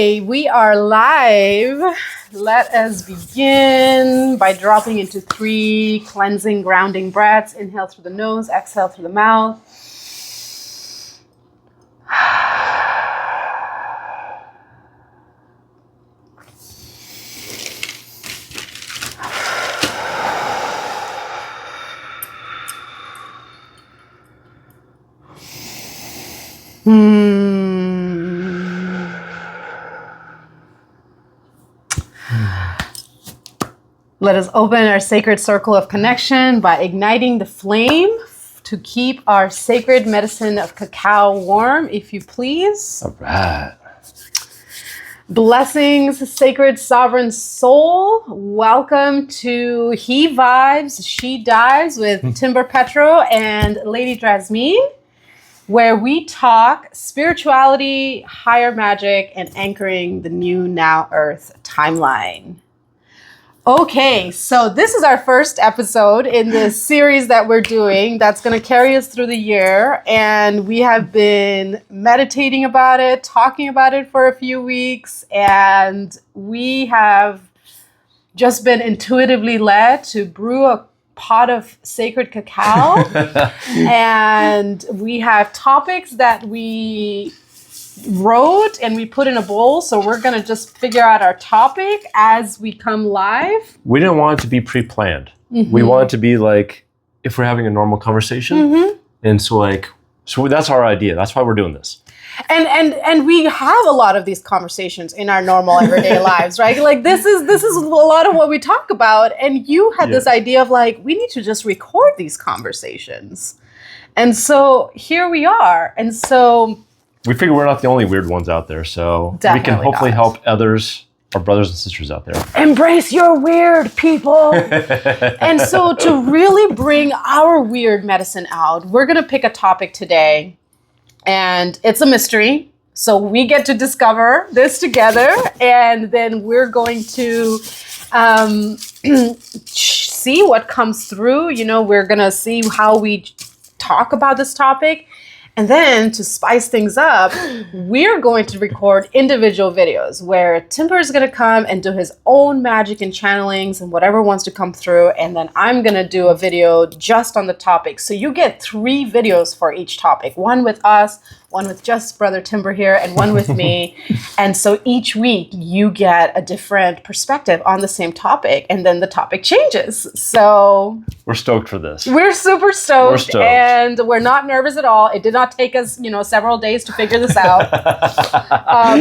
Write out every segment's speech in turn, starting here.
Okay, we are live. Let us begin by dropping into 3 cleansing, grounding breaths. Inhale through the nose, exhale through the mouth. Let us open our sacred circle of connection by igniting the flame to keep our sacred medicine of cacao warm, if you please. All right. Blessings, sacred sovereign soul. Welcome to He Vibes, She Dives with Timber Petro and Lady Drasmin, where we talk spirituality, higher magic, and anchoring the new now earth timeline. Okay, so this is our first episode in this series that we're doing that's going to carry us through the year. And we have been meditating about it, talking about it for a few weeks. And we have just been intuitively led to brew a pot of sacred cacao. And we have topics that we wrote and we put in a bowl, so we're gonna just figure out our topic as we come live. We didn't want it to be pre-planned. We want it to be like if we're having a normal conversation, and so that's our idea. That's why we're doing this. And we have a lot of these conversations in our normal everyday lives, right? Like this is a lot of what we talk about. And you had this idea of like, we need to just record these conversations, and so here we are. And so we figure we're not the only weird ones out there, so we can hopefully help others, our brothers and sisters out there. Embrace your weird, people. And so to really bring our weird medicine out, we're going to pick a topic today, and it's a mystery. So we get to discover this together, and then we're going to see what comes through. You know, we're going to see how we talk about this topic. And then to spice things up, we're going to record individual videos where Timber is going to come and do his own magic and channelings and whatever wants to come through. And then I'm going to do a video just on the topic. So you get 3 videos for each topic. One with us, one with just Brother Timber here, and one with me. And so each week you get a different perspective on the same topic, and then the topic changes. So we're stoked for this. We're super stoked, and we're not nervous at all. It did not take us, several days to figure this out.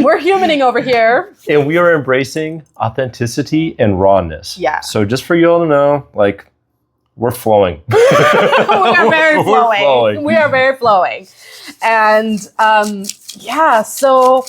We're humaning over here. And we are embracing authenticity and rawness. Yeah. So just for you all to know, we're flowing. We are very flowing. We are very flowing. And so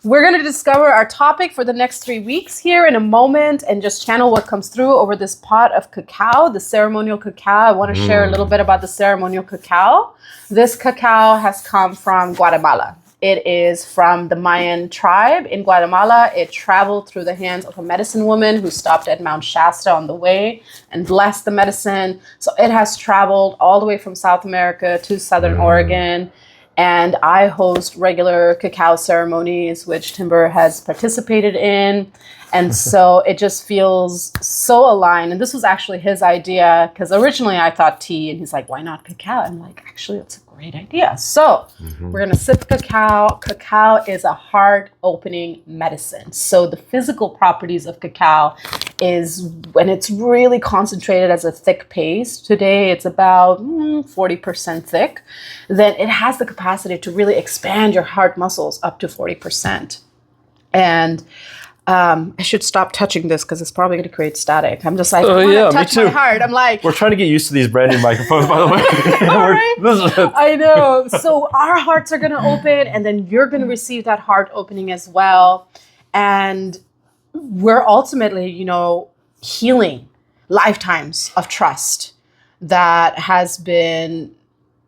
we're going to discover our topic for the next 3 weeks here in a moment and just channel what comes through over this pot of cacao, the ceremonial cacao. I want to share a little bit about the ceremonial cacao. This cacao has come from Guatemala. It is from the Mayan tribe in Guatemala. It traveled through the hands of a medicine woman who stopped at Mount Shasta on the way and blessed the medicine. So it has traveled all the way from South America to Southern Oregon. And I host regular cacao ceremonies, which Timber has participated in. And so it just feels so aligned. And this was actually his idea, because originally I thought tea, and he's like, why not cacao? I'm like, actually, it's a great idea. So we're going to sip cacao. Cacao is a heart-opening medicine. So the physical properties of cacao is when it's really concentrated as a thick paste. Today, it's about 40% thick. Then it has the capacity to really expand your heart muscles up to 40%. And I should stop touching this because it's probably going to create static. I'm just like, touch my heart. I'm like, we're trying to get used to these brand new microphones, by the way. I know. So our hearts are going to open, and then you're going to receive that heart opening as well. And we're ultimately, healing lifetimes of trust that has been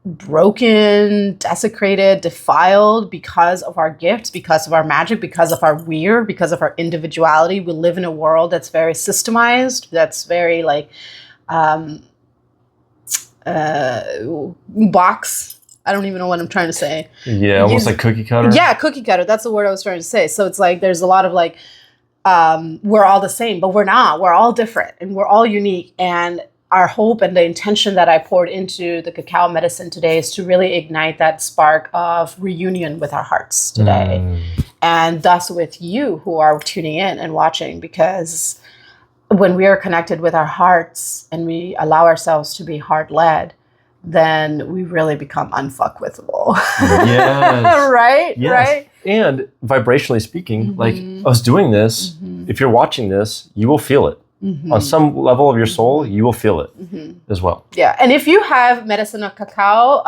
broken, desecrated, defiled because of our gifts, because of our magic, because of our weird, because of our individuality. We live in a world that's very systemized, that's very box I don't even know what I'm trying to say. Yeah, almost like cookie cutter. Yeah, cookie cutter. That's the word I was trying to say. So it's like there's a lot of like, we're all the same, but we're not. We're all different and we're all unique. And our hope and the intention that I poured into the cacao medicine today is to really ignite that spark of reunion with our hearts today. And thus with you who are tuning in and watching, because when we are connected with our hearts and we allow ourselves to be heart-led, then we really become unfuckwithable. Yes. Right? Yes. Right? And vibrationally speaking, like us doing this, if you're watching this, you will feel it. On some level of your soul, you will feel it as well. Yeah. And if you have medicinal cacao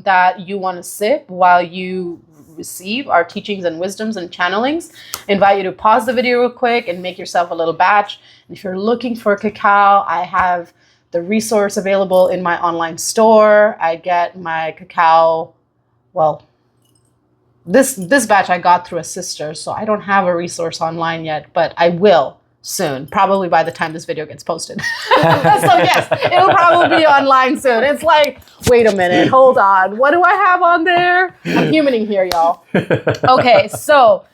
that you want to sip while you receive our teachings and wisdoms and channelings, I invite you to pause the video real quick and make yourself a little batch. And if you're looking for cacao, I have the resource available in my online store. I get my cacao, well, this batch I got through a sister, so I don't have a resource online yet, but I will soon, probably by the time this video gets posted. So yes, it'll probably be online soon. It's like, wait a minute, hold on. What do I have on there? I'm humaning here, y'all. Okay, so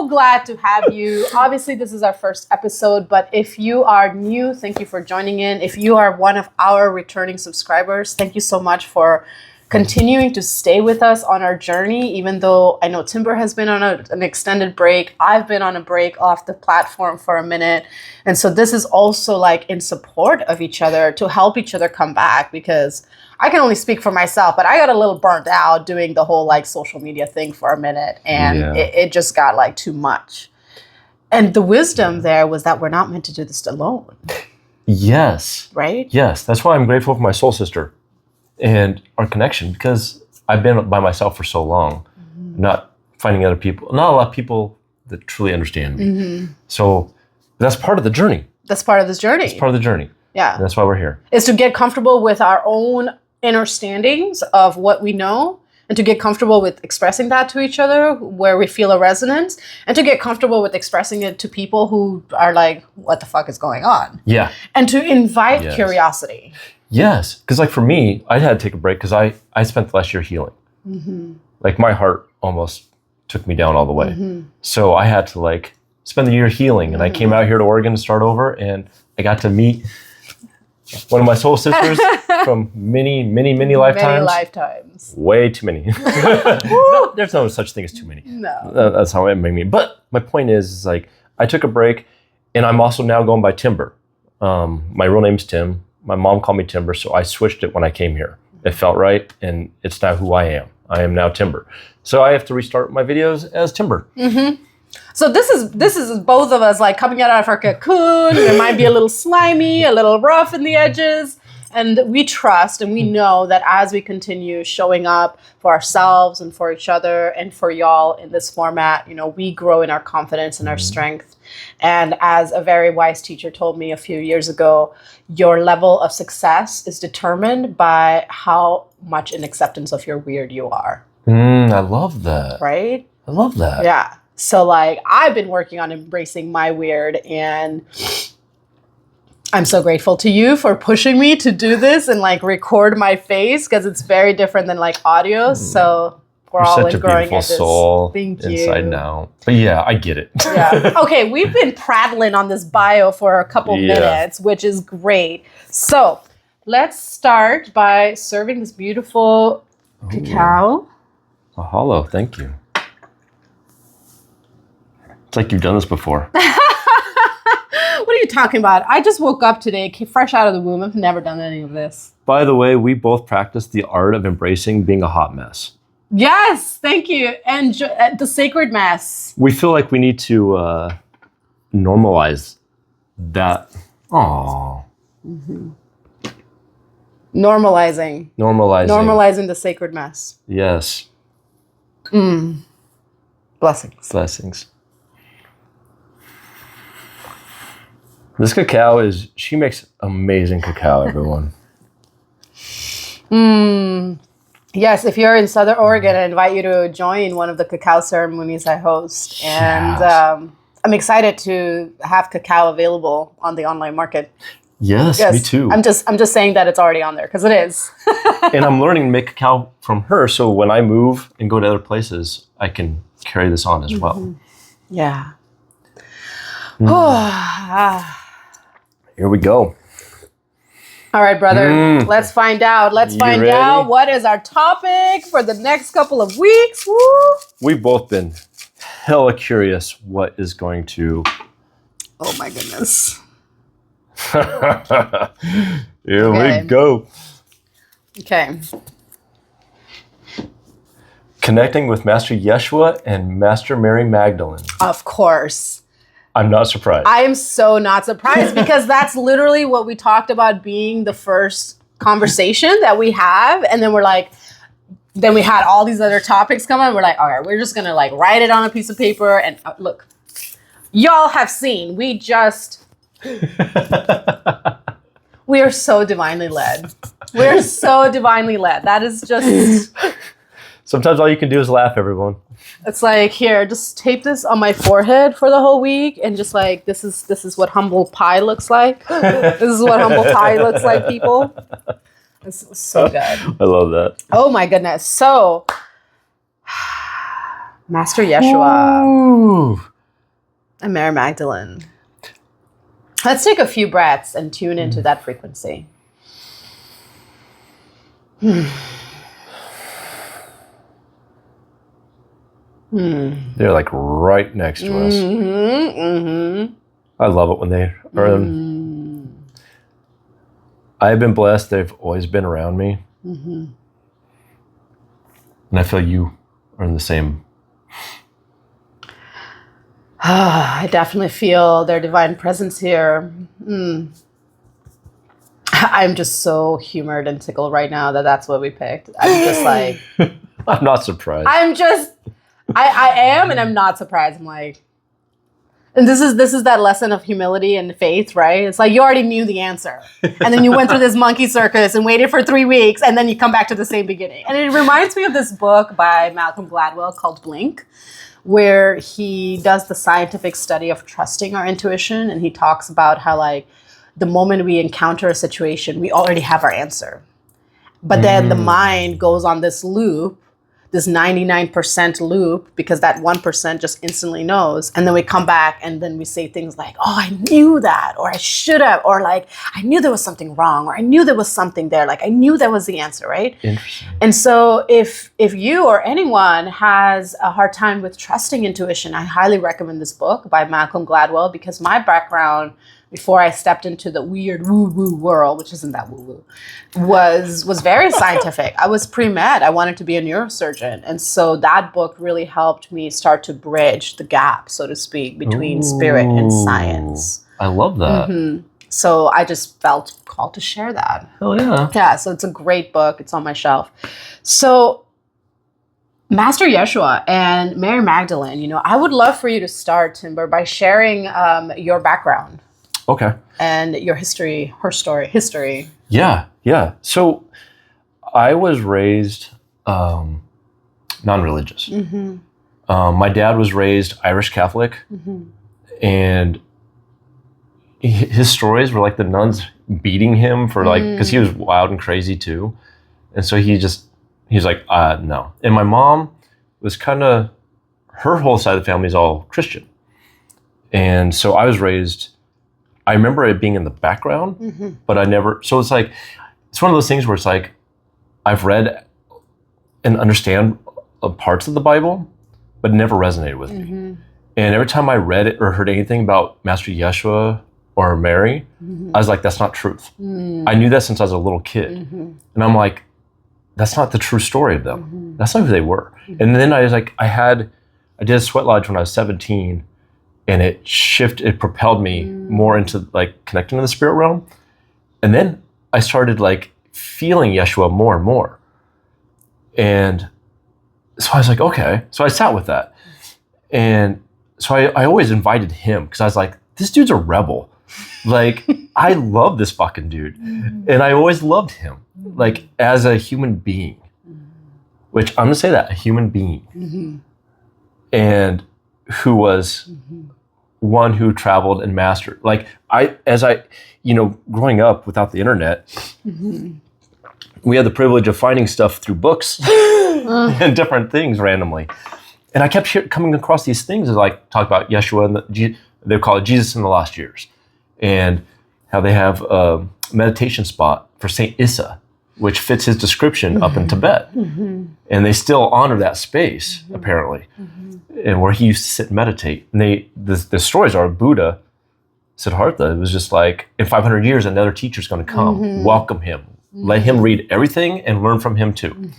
glad to have you. Obviously, this is our first episode, but if you are new, thank you for joining in. If you are one of our returning subscribers, thank you so much for continuing to stay with us on our journey, even though I know Timber has been on an extended break. I've been on a break off the platform for a minute. And so this is also like in support of each other to help each other come back, because I can only speak for myself, but I got a little burnt out doing the whole like social media thing for a minute, and it just got like too much. And the wisdom there was that we're not meant to do this alone. Yes. Right? Yes. That's why I'm grateful for my soul sister and our connection, because I've been by myself for so long, not finding other people, not a lot of people that truly understand me. So that's part of the journey. That's part of this journey. It's part of the journey. Yeah. And that's why we're here. Is to get comfortable with our own understandings of what we know, and to get comfortable with expressing that to each other where we feel a resonance, and to get comfortable with expressing it to people who are like, what the fuck is going on? Yeah. And to invite curiosity. Yes. Because like for me, I had to take a break because I spent the last year healing. Like my heart almost took me down all the way. So I had to like spend the year healing, and I came out here to Oregon to start over, and I got to meet one of my soul sisters from many lifetimes. Many lifetimes. Way too many. No, there's no such thing as too many. No. That's how it made me. But my point is like, I took a break, and I'm also now going by Timber. My real name's Tim. My mom called me Timber, so I switched it when I came here. It felt right, and it's now who I am. I am now Timber. So I have to restart my videos as Timber. So this is both of us like coming out of our cocoon. It might be a little slimy, a little rough in the edges. And we trust and we know that as we continue showing up for ourselves and for each other and for y'all in this format, you know, we grow in our confidence and our strength. And as a very wise teacher told me a few years ago, your level of success is determined by how much in acceptance of your weird you are. I love that. Right? I love that. Yeah. So like I've been working on embracing my weird, and I'm so grateful to you for pushing me to do this and like record my face, because it's very different than like audio. So we're You're all such a growing beautiful at this. soul. Thank you. Inside now. But yeah, I get it. Yeah. Okay, we've been prattling on this bio for a couple minutes, which is great. So let's start by serving this beautiful cacao. Mahalo, thank you. It's like you've done this before. What are you talking about? I just woke up today, fresh out of the womb. I've never done any of this. By the way, we both practice the art of embracing being a hot mess. Yes, thank you. And the sacred mess. We feel like we need to normalize that. Aww. Normalizing the sacred mess. Yes. Blessings. This cacao she makes amazing cacao, everyone. Yes, if you're in Southern Oregon, I invite you to join one of the cacao ceremonies I host. And I'm excited to have cacao available on the online market. Yes, me too. I'm just saying that it's already on there because it is. And I'm learning to make cacao from her, so when I move and go to other places, I can carry this on as well. Yeah. Here we go. All right, brother. Let's find out. Let's find ready? out what is our topic for the next couple of weeks. Woo! We've both been hella curious what is going to... Oh my goodness. Here we go. Okay. Connecting with Master Yeshua and Master Mary Magdalene. Of course. I'm not surprised. I am so not surprised because that's literally what we talked about being the first conversation that we have. And then we're like, then we had all these other topics come on. We're like, all right, we're just going to like write it on a piece of paper. And look, y'all have seen, we are so divinely led. We're so divinely led. That is just... Sometimes all you can do is laugh, everyone. It's like, here, just tape this on my forehead for the whole week, and just like, this is what humble pie looks like. This is what humble pie looks like, people. It's so good. I love that. Oh my goodness. So, Master Yeshua and Mary Magdalene. Let's take a few breaths and tune into that frequency. They're like right next to us. I love it when they are. I've been blessed. They've always been around me. And I feel you are in the same. I definitely feel their divine presence here. I'm just so humored and tickled right now that that's what we picked. I'm just like... I'm not surprised. I am, and I'm not surprised. I'm like, and this is that lesson of humility and faith, right? It's like you already knew the answer, and then you went through this monkey circus and waited for 3 weeks, and then you come back to the same beginning. And it reminds me of this book by Malcolm Gladwell called Blink, where he does the scientific study of trusting our intuition, and he talks about how like the moment we encounter a situation, we already have our answer, but then the mind goes on this loop. This 99% loop, because that 1% just instantly knows. And then we come back and then we say things like, oh, I knew that, or I should have, or like, I knew there was something wrong, or I knew there was something there. Like, I knew that was the answer, right? Interesting. And so if you or anyone has a hard time with trusting intuition, I highly recommend this book by Malcolm Gladwell, because my background before I stepped into the weird woo-woo world, which isn't that woo-woo, was very scientific. I was pre-med. I wanted to be a neurosurgeon. And so that book really helped me start to bridge the gap, so to speak, between spirit and science. I love that. So I just felt called to share that. Oh, yeah. Yeah, so it's a great book. It's on my shelf. So Master Yeshua and Mary Magdalene, I would love for you to start, Timber, by sharing your background. Okay. And your history, history. Yeah. So I was raised non-religious. My dad was raised Irish Catholic, and his stories were like the nuns beating him for like, because he was wild and crazy too. And so he's like, no. And my mom was kind of, her whole side of the family is all Christian. And so I was raised, I remember it being in the background, but I never, so it's like, it's one of those things where it's like, I've read and understand parts of the Bible, but it never resonated with me. And every time I read it or heard anything about Master Yeshua or Mary, I was like, that's not truth. I knew that since I was a little kid. And I'm like, that's not the true story of them. That's not who they were. And then I was like, I did a sweat lodge when I was 17, and it propelled me more into like connecting to the spirit realm. And then I started like feeling Yeshua more and more. And so I was like, okay. So I sat with that. And so I always invited him, because I was like, this dude's a rebel. Like, I love this fucking dude. And I always loved him, like as a human being, which I'm gonna say that, a human being. And who was one who traveled and mastered. Like growing up without the internet, we had the privilege of finding stuff through books and different things randomly. And I kept coming across these things as I talk about Yeshua and they call it Jesus in the Last Years, and how they have a meditation spot for Saint Issa, which fits his description up in Tibet. And they still honor that space, apparently, and where he used to sit and meditate. And the stories are Buddha, Siddhartha, it was just like, in 500 years, another teacher's going to come, welcome him, let him read everything and learn from him too.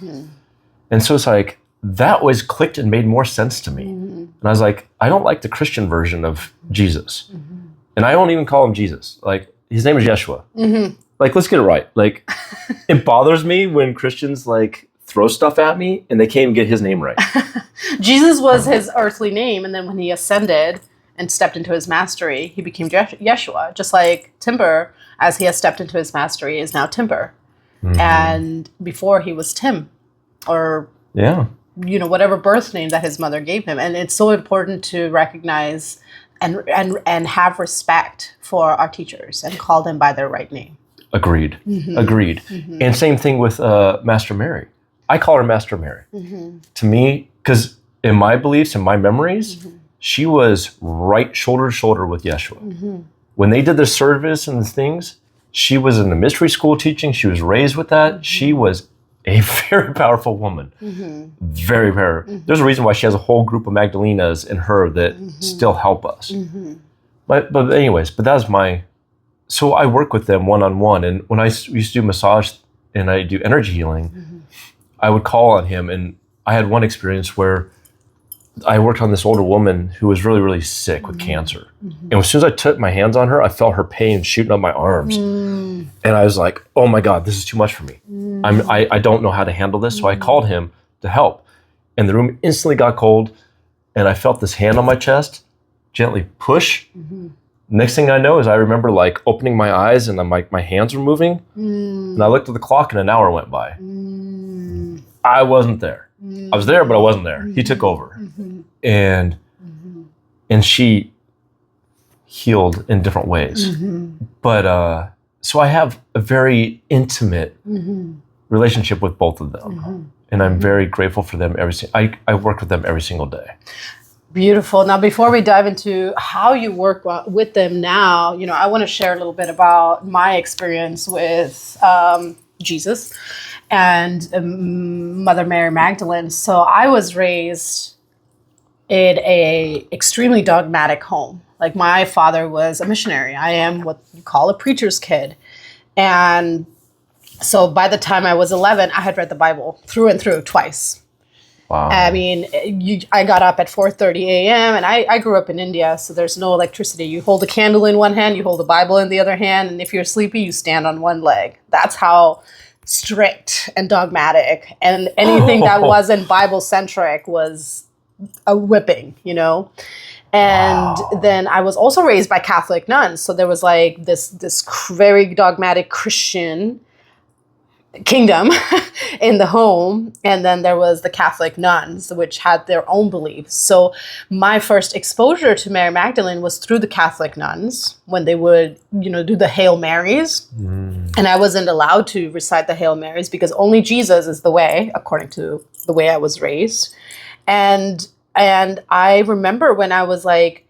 And so it's like, that always clicked and made more sense to me. And I was like, I don't like the Christian version of Jesus. And I don't even call him Jesus. Like, his name is Yeshua. Like, let's get it right. Like, it bothers me when Christians like throw stuff at me and they can't even get his name right. Jesus was his earthly name, and then when he ascended and stepped into his mastery, he became Yeshua. Just like Timber, as he has stepped into his mastery, is now Timber. And before he was Tim, or whatever birth name that his mother gave him. And it's so important to recognize and have respect for our teachers and call them by their right name. Agreed. And same thing with Master Mary. I call her Master Mary. To me, because in my beliefs and my memories, she was right shoulder to shoulder with Yeshua. When they did the service and the things, she was in the mystery school teaching. She was raised with that. She was a very powerful woman. Very, very. There's a reason why she has a whole group of Magdalenas in her that still help us. But that was my... So I work with them one-on-one. And when I used to do massage and I do energy healing, I would call on him. And I had one experience where I worked on this older woman who was really, really sick with cancer. And as soon as I took my hands on her, I felt her pain shooting up my arms. And I was like, oh my God, this is too much for me. I don't know how to handle this. So I called him to help. And the room instantly got cold. And I felt this hand on my chest gently push. Next thing I know is I remember like opening my eyes and I'm like, my hands were moving. And I looked at the clock and an hour went by. I wasn't there. I was there, but I wasn't there. He took over. And she healed in different ways. But so I have a very intimate relationship with both of them. And I'm very grateful for them I work with them every single day. Beautiful. Now, before we dive into how you work with them now, I want to share a little bit about my experience with Jesus and Mother Mary Magdalene. So I was raised in a extremely dogmatic home. Like, my father was a missionary. I am what you call a preacher's kid. And so by the time I was 11, I had read the Bible through and through twice. Wow. I mean, I got up at 4:30 a.m. and I grew up in India, so there's no electricity. You hold a candle in one hand, you hold the Bible in the other hand, and if you're sleepy, you stand on one leg. That's how strict and dogmatic, and anything that wasn't Bible-centric was a whipping, And then I was also raised by Catholic nuns, so there was like this very dogmatic Christian kingdom in the home, and then there was the Catholic nuns, which had their own beliefs. So my first exposure to Mary Magdalene was through the Catholic nuns when they would do the Hail Marys. And I wasn't allowed to recite the Hail Marys because only Jesus is the way, according to the way I was raised. And I remember when I was like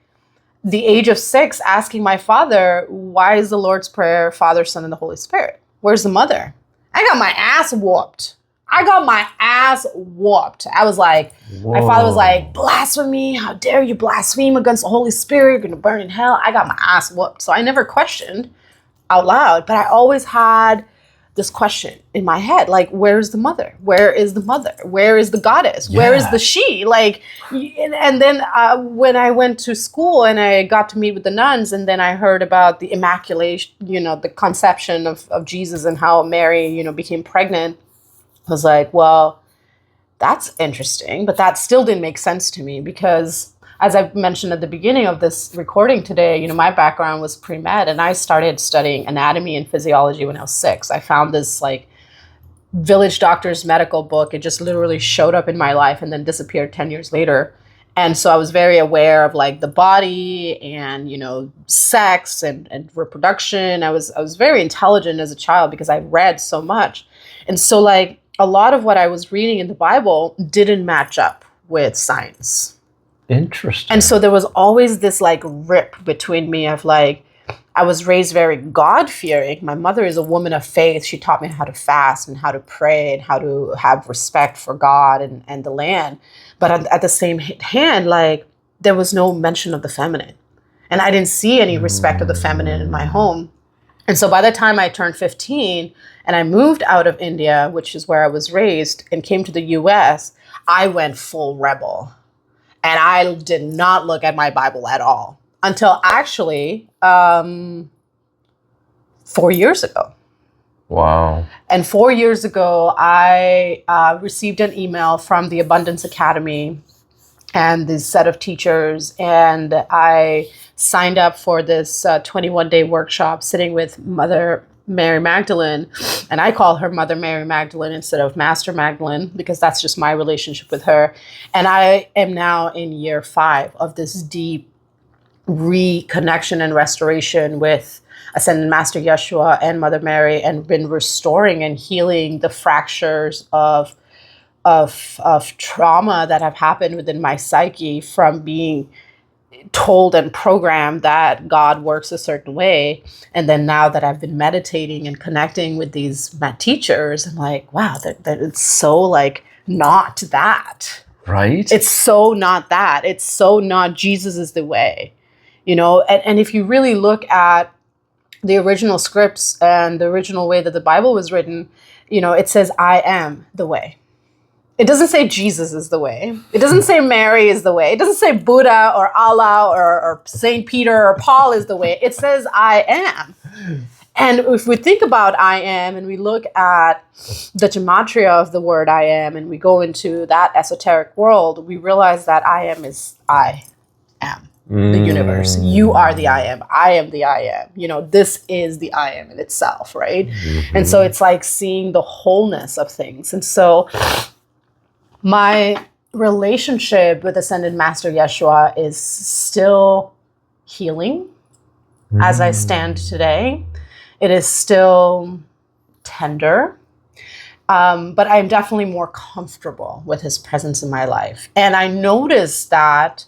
the age of 6 asking my father, why is the Lord's Prayer Father, Son, and the Holy Spirit? Where's the mother? I got my ass whooped. I was like, my father was like, blasphemy. How dare you blaspheme against the Holy Spirit? You're going to burn in hell. I got my ass whooped. So I never questioned out loud, but I always had this question in my head, like, where's the mother? Where is the mother? Where is the goddess? Where is the she? Like, and then when I went to school and I got to meet with the nuns, and then I heard about the immaculation, the conception of Jesus and how Mary, became pregnant. I was like, well, that's interesting, but that still didn't make sense to me because, as I mentioned at the beginning of this recording today, my background was pre-med, and I started studying anatomy and physiology when I was 6. I found this like village doctor's medical book. It just literally showed up in my life and then disappeared 10 years later. And so I was very aware of like the body and, you know, sex and reproduction. I was very intelligent as a child because I read so much. And so like a lot of what I was reading in the Bible didn't match up with science. Interesting. And so there was always this like rip between me of like, I was raised very God-fearing. My mother is a woman of faith. She taught me how to fast and how to pray and how to have respect for God and the land. But at the same hand, like there was no mention of the feminine. And I didn't see any respect of the feminine in my home. And so by the time I turned 15 and I moved out of India, which is where I was raised, and came to the US, I went full rebel. And I did not look at my Bible at all until actually 4 years ago. Wow. And 4 years ago, I received an email from the Abundance Academy and this set of teachers. And I signed up for this 21-day workshop sitting with Mother Mary Magdalene. And I call her Mother Mary Magdalene instead of Master Magdalene because that's just my relationship with her. And I am now in year 5 of this deep reconnection and restoration with Ascended Master Yeshua and Mother Mary, and been restoring and healing the fractures of trauma that have happened within my psyche from being told and programmed that God works a certain way. And then now that I've been meditating and connecting with these teachers, I'm like, wow, that it's so like not that. Right? It's so not that. It's so not Jesus is the way. You know, and if you really look at the original scripts and the original way that the Bible was written, you know, it says, I am the way. It doesn't say Jesus is the way. It doesn't say Mary is the way. It doesn't say Buddha or Allah or Saint Peter or Paul is the way. It says, I am. And if we think about I am and we look at the gematria of the word I am and we go into that esoteric world, we realize that I am is I am. The universe. You are the I am. I am the I am. You know, this is the I am in itself, right? Mm-hmm. And so it's like seeing the wholeness of things. And so my relationship with Ascended Master Yeshua is still healing as I stand today. It is still tender. But I'm definitely more comfortable with his presence in my life. And I noticed that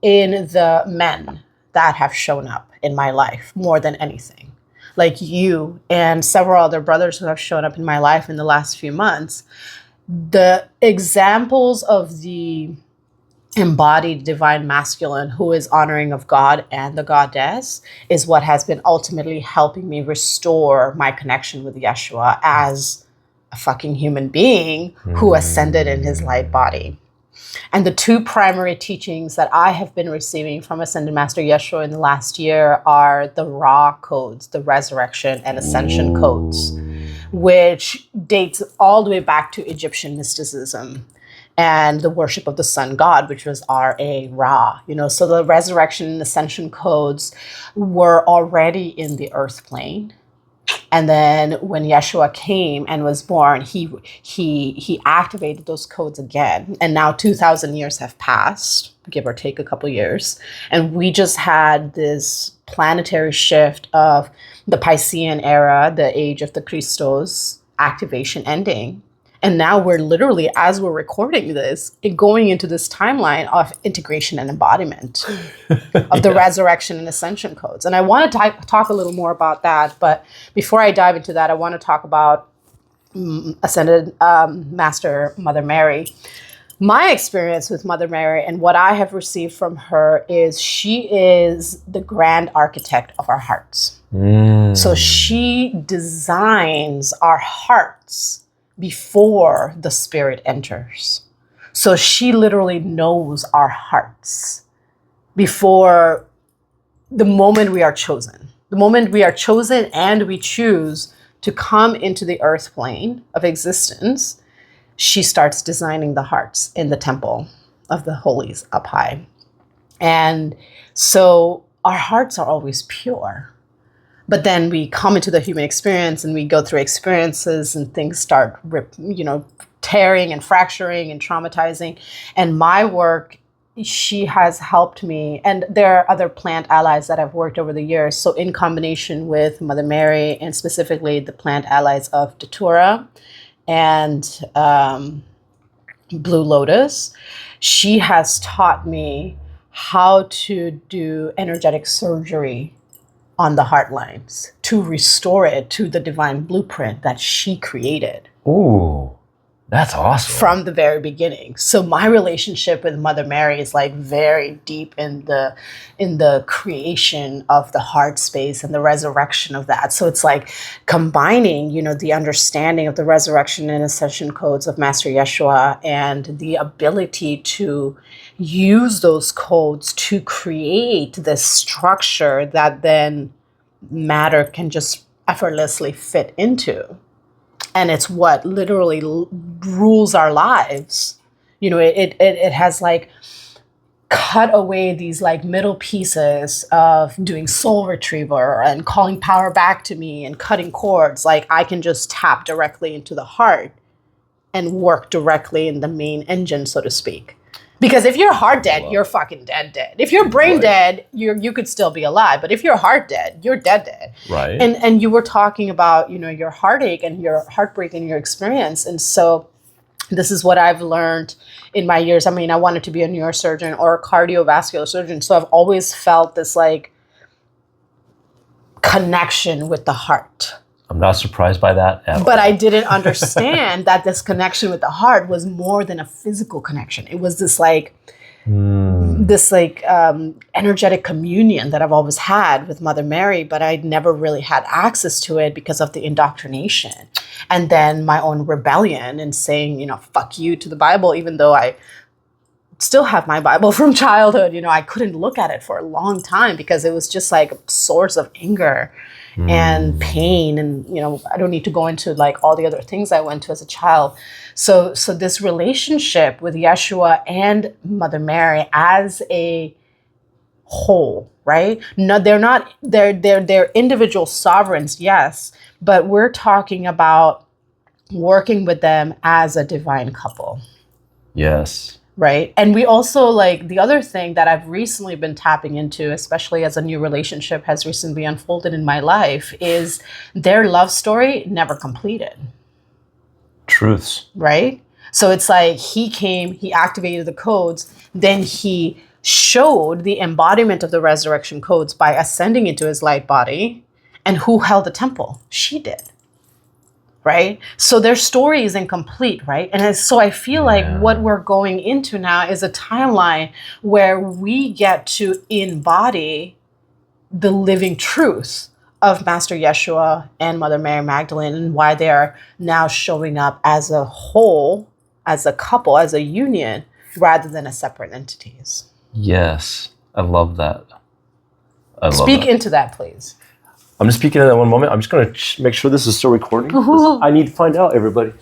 in the men that have shown up in my life more than anything, like you and several other brothers who have shown up in my life in the last few months, the examples of the embodied divine masculine who is honoring of God and the goddess is what has been ultimately helping me restore my connection with Yeshua as a fucking human being who ascended in his light body. And the 2 primary teachings that I have been receiving from Ascended Master Yeshua in the last year are the Ra codes, the resurrection and ascension codes, which dates all the way back to Egyptian mysticism and the worship of the sun god, which was Ra. You know, so the resurrection and ascension codes were already in the earth plane. And then when Yeshua came and was born, he activated those codes again. And now 2,000 years have passed, give or take a couple years. And we just had this planetary shift of the Piscean era, the age of the Christos, activation ending. And now we're literally, as we're recording this, going into this timeline of integration and embodiment of the resurrection and ascension codes. And I want to talk a little more about that. But before I dive into that, I want to talk about Ascended Master Mother Mary. My experience with Mother Mary and what I have received from her is she is the grand architect of our hearts. So she designs our hearts before the spirit enters. So she literally knows our hearts before the moment we are chosen. The moment we are chosen and we choose to come into the earth plane of existence, she starts designing the hearts in the temple of the holies up high. And so our hearts are always pure. But then we come into the human experience and we go through experiences and things start, tearing and fracturing and traumatizing. And my work she has helped me. And there are other plant allies that I've worked over the years. So in combination with Mother Mary and specifically the plant allies of Datura and Blue Lotus, she has taught me how to do energetic surgery on the heart lines to restore it to the divine blueprint that she created. Ooh, that's awesome. From the very beginning. So my relationship with Mother Mary is like very deep in the creation of the heart space and the resurrection of that. So it's like combining, you know, the understanding of the resurrection and ascension codes of Master Yeshua and the ability to use those codes to create this structure that then matter can just effortlessly fit into. And it's what literally rules our lives. You know, it has like cut away these like middle pieces of doing soul retrieval and calling power back to me and cutting cords. Like I can just tap directly into the heart and work directly in the main engine, so to speak. Because if you're heart dead, you're fucking dead. If you're brain dead, you could still be alive. But if you're heart dead, you're dead. Right. And you were talking about, you know, your heartache and your heartbreak and your experience. And so this is what I've learned in my years. I mean, I wanted to be a neurosurgeon or a cardiovascular surgeon. So I've always felt this like connection with the heart. I'm not surprised by that at all. But I didn't understand that this connection with the heart was more than a physical connection. It was this like, energetic communion that I've always had with Mother Mary, but I'd never really had access to it because of the indoctrination. And then my own rebellion and saying, you know, fuck you to the Bible, even though I still have my Bible from childhood. You know, I couldn't look at it for a long time because it was just like a source of anger and pain. And, you know, I don't need to go into like all the other things I went to as a child. So this relationship with Yeshua and Mother Mary as a whole, right? No, they're individual sovereigns, yes, but we're talking about working with them as a divine couple. Yes. Right. And we also like the other thing that I've recently been tapping into, especially as a new relationship has recently unfolded in my life, is their love story never completed. Truths. Right. So it's like he came, he activated the codes, then he showed the embodiment of the resurrection codes by ascending into his light body. And who held the temple? She did. Right? So their story is incomplete, right? And so I feel like what we're going into now is a timeline where we get to embody the living truth of Master Yeshua and Mother Mary Magdalene and why they are now showing up as a whole, as a couple, as a union, rather than as separate entities. Yes. I love that. Speak into that, please. I'm just speaking in that one moment. I'm just going to make sure this is still recording. I need to find out, everybody.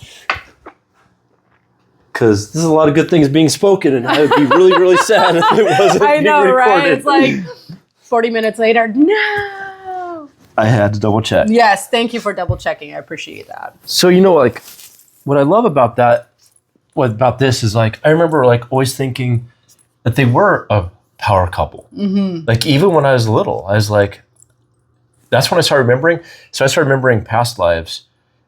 Because there's a lot of good things being spoken, and I would be really, really sad if it wasn't being recorded. Right? It's like 40 minutes later, no! I had to double check. Yes, thank you for double checking. I appreciate that. So, you know, like, what I love about that, about this is, like, I remember, like, always thinking that they were a power couple. Mm-hmm. Like, even when I was little, I was like, that's when I started remembering. So I started remembering past lives.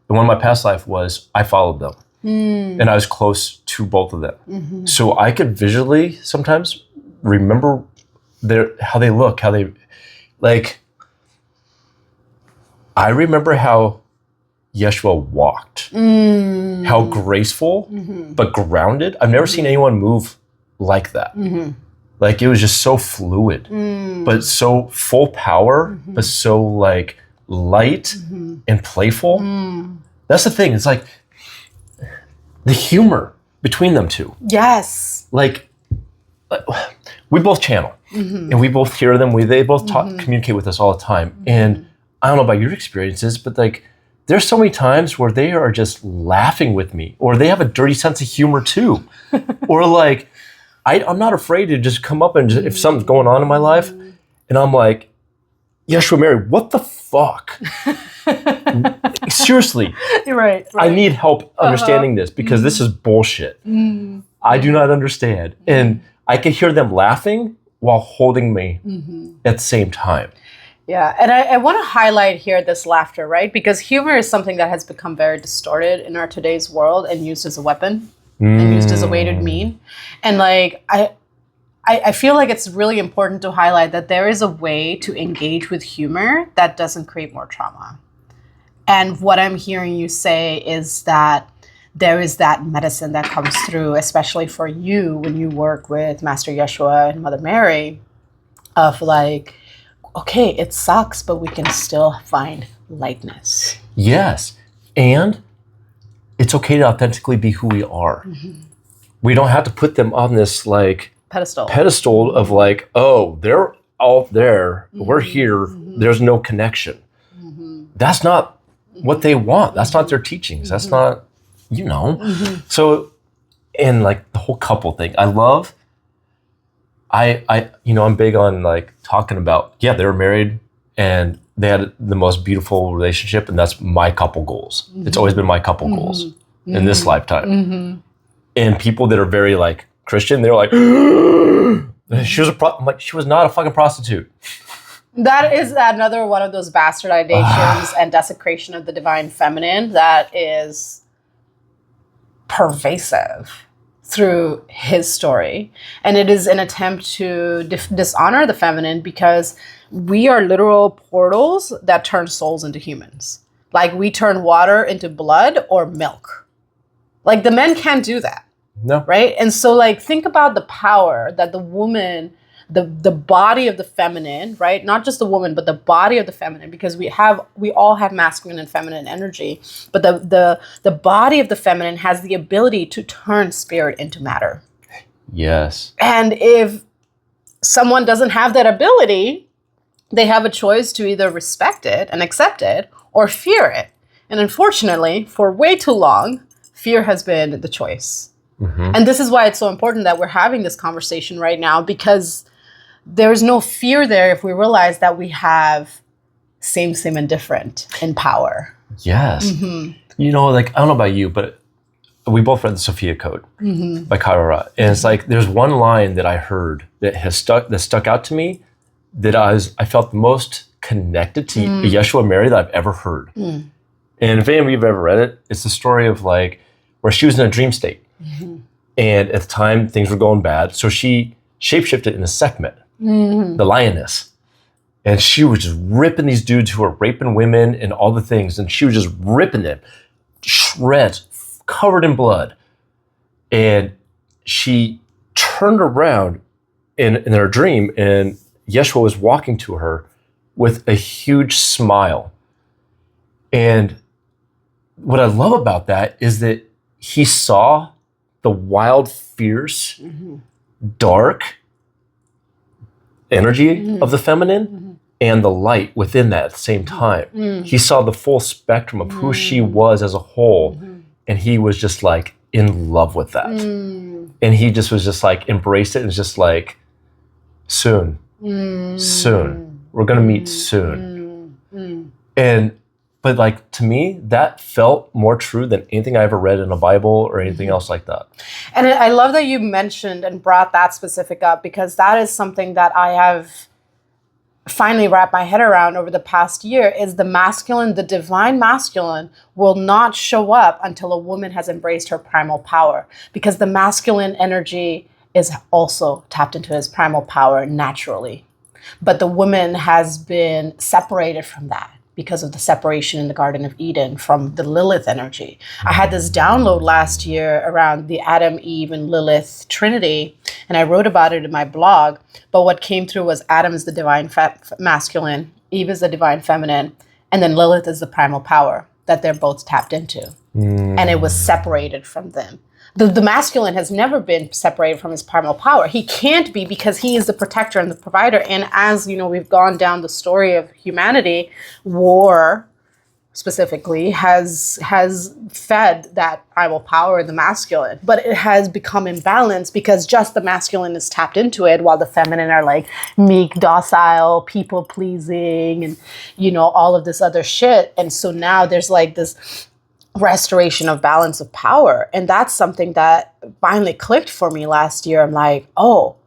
And one of my past life was I followed them. And I was close to both of them. Mm-hmm. So I could visually sometimes remember how they look, how they, like, I remember how Yeshua walked. How graceful, but grounded. I've never seen anyone move like that. Like, it was just so fluid, but so full power, but so, like, light and playful. That's the thing. It's like the humor between them two. Yes. Like we both channel, and we both hear them. They both communicate with us all the time. And I don't know about your experiences, but, like, there's so many times where they are just laughing with me, or they have a dirty sense of humor too. Or, like, I'm not afraid to just come up and just, if something's going on in my life, and I'm like, Yeshua Mary, what the fuck? Seriously. Right. I need help understanding this because this is bullshit. I do not understand. And I could hear them laughing while holding me at the same time. Yeah, and I want to highlight here this laughter, right? Because humor is something that has become very distorted in our today's world and used as a weapon and used as a way to mean. And like, I feel like it's really important to highlight that there is a way to engage with humor that doesn't create more trauma. And what I'm hearing you say is that there is that medicine that comes through, especially for you when you work with Master Yeshua and Mother Mary, of like, okay, it sucks, but we can still find lightness. Yes. And it's okay to authentically be who we are. We don't have to put them on this like pedestal of like, oh, they're out there, we're here, there's no connection. That's not what they want. That's not their teachings. That's not, you know. So, and like the whole couple thing, I love, I'm big on like talking about, yeah, they were married and they had the most beautiful relationship, and that's my couple goals. It's always been my couple goals in this lifetime. And people that are very like Christian, they're like, she was not a fucking prostitute. That is another one of those bastardizations and desecration of the divine feminine that is pervasive through his story. And it is an attempt to dishonor the feminine, because we are literal portals that turn souls into humans. Like we turn water into blood or milk. Like the men can't do that. No. Right? And so like think about the power that the woman, the body of the feminine, right? Not just the woman, but the body of the feminine, because we all have masculine and feminine energy, but the body of the feminine has the ability to turn spirit into matter. Yes. And if someone doesn't have that ability, they have a choice to either respect it and accept it or fear it. And unfortunately, for way too long, fear has been the choice. And this is why it's so important that we're having this conversation right now, because there's no fear there if we realize that we have same, and different in power. Yes. You know, like, I don't know about you, but we both read the Sophia Code by Kara. And it's like, there's one line that I heard that stuck out to me, that I felt the most connected to Yeshua Mary that I've ever heard. And if any of you have ever read it, it's the story of like, where she was in a dream state. And at the time, things were going bad. So she shapeshifted into Sekhmet, the lioness. And she was just ripping these dudes who were raping women and all the things. And she was just ripping them, shreds, covered in blood. And she turned around in her dream, and Yeshua was walking to her with a huge smile. And what I love about that is that he saw the wild, fierce, dark energy of the feminine and the light within that at the same time. He saw the full spectrum of who she was as a whole, and he was just like in love with that. And he just was just like embraced it, and was just like, soon, we're gonna meet soon. But like, to me, that felt more true than anything I ever read in a Bible or anything else like that. And I love that you mentioned and brought that specific up, because that is something that I have finally wrapped my head around over the past year, is the masculine, the divine masculine will not show up until a woman has embraced her primal power, because the masculine energy is also tapped into his primal power naturally. But the woman has been separated from that, because of the separation in the Garden of Eden from the Lilith energy. I had this download last year around the Adam, Eve, and Lilith Trinity, and I wrote about it in my blog. But what came through was Adam is the divine masculine, Eve is the divine feminine, and then Lilith is the primal power that they're both tapped into. And it was separated from them. The masculine has never been separated from his primal power. He can't be, because he is the protector and the provider. And as you know, we've gone down the story of humanity, war specifically has fed that primal power in the masculine. But it has become imbalanced because just the masculine is tapped into it, while the feminine are like meek, docile, people pleasing, and you know, all of this other shit. And so now there's like this restoration of balance of power. And that's something that finally clicked for me last year. I'm like, oh,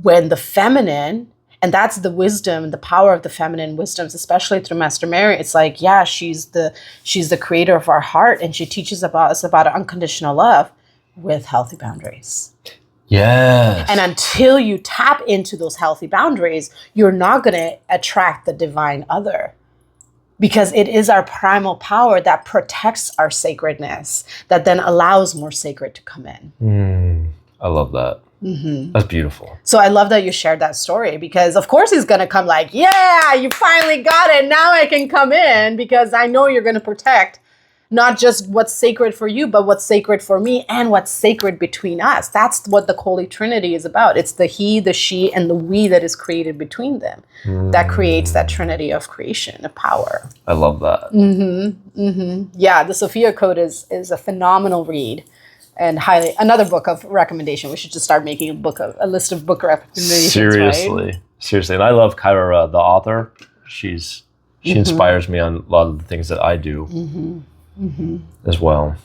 when the feminine, and that's the wisdom, the power of the feminine wisdoms, especially through Master Mary. It's like, yeah, she's the creator of our heart, and she teaches us about unconditional love with healthy boundaries. Yes. And until you tap into those healthy boundaries, you're not going to attract the divine other, because it is our primal power that protects our sacredness, that then allows more sacred to come in. I love that. That's beautiful. So I love that you shared that story, because of course he's going to come like, yeah, you finally got it. Now I can come in, because I know you're going to protect not just what's sacred for you, but what's sacred for me and what's sacred between us. That's what the Holy Trinity is about. It's the he, the she, and the we that is created between them. That creates that trinity of creation, of power. I love that. Yeah, the Sophia Code is a phenomenal read, and highly another book of recommendation. We should just start making a list of book recommendations. Seriously. And I love Kyra, the author. She inspires me on a lot of the things that I do as well.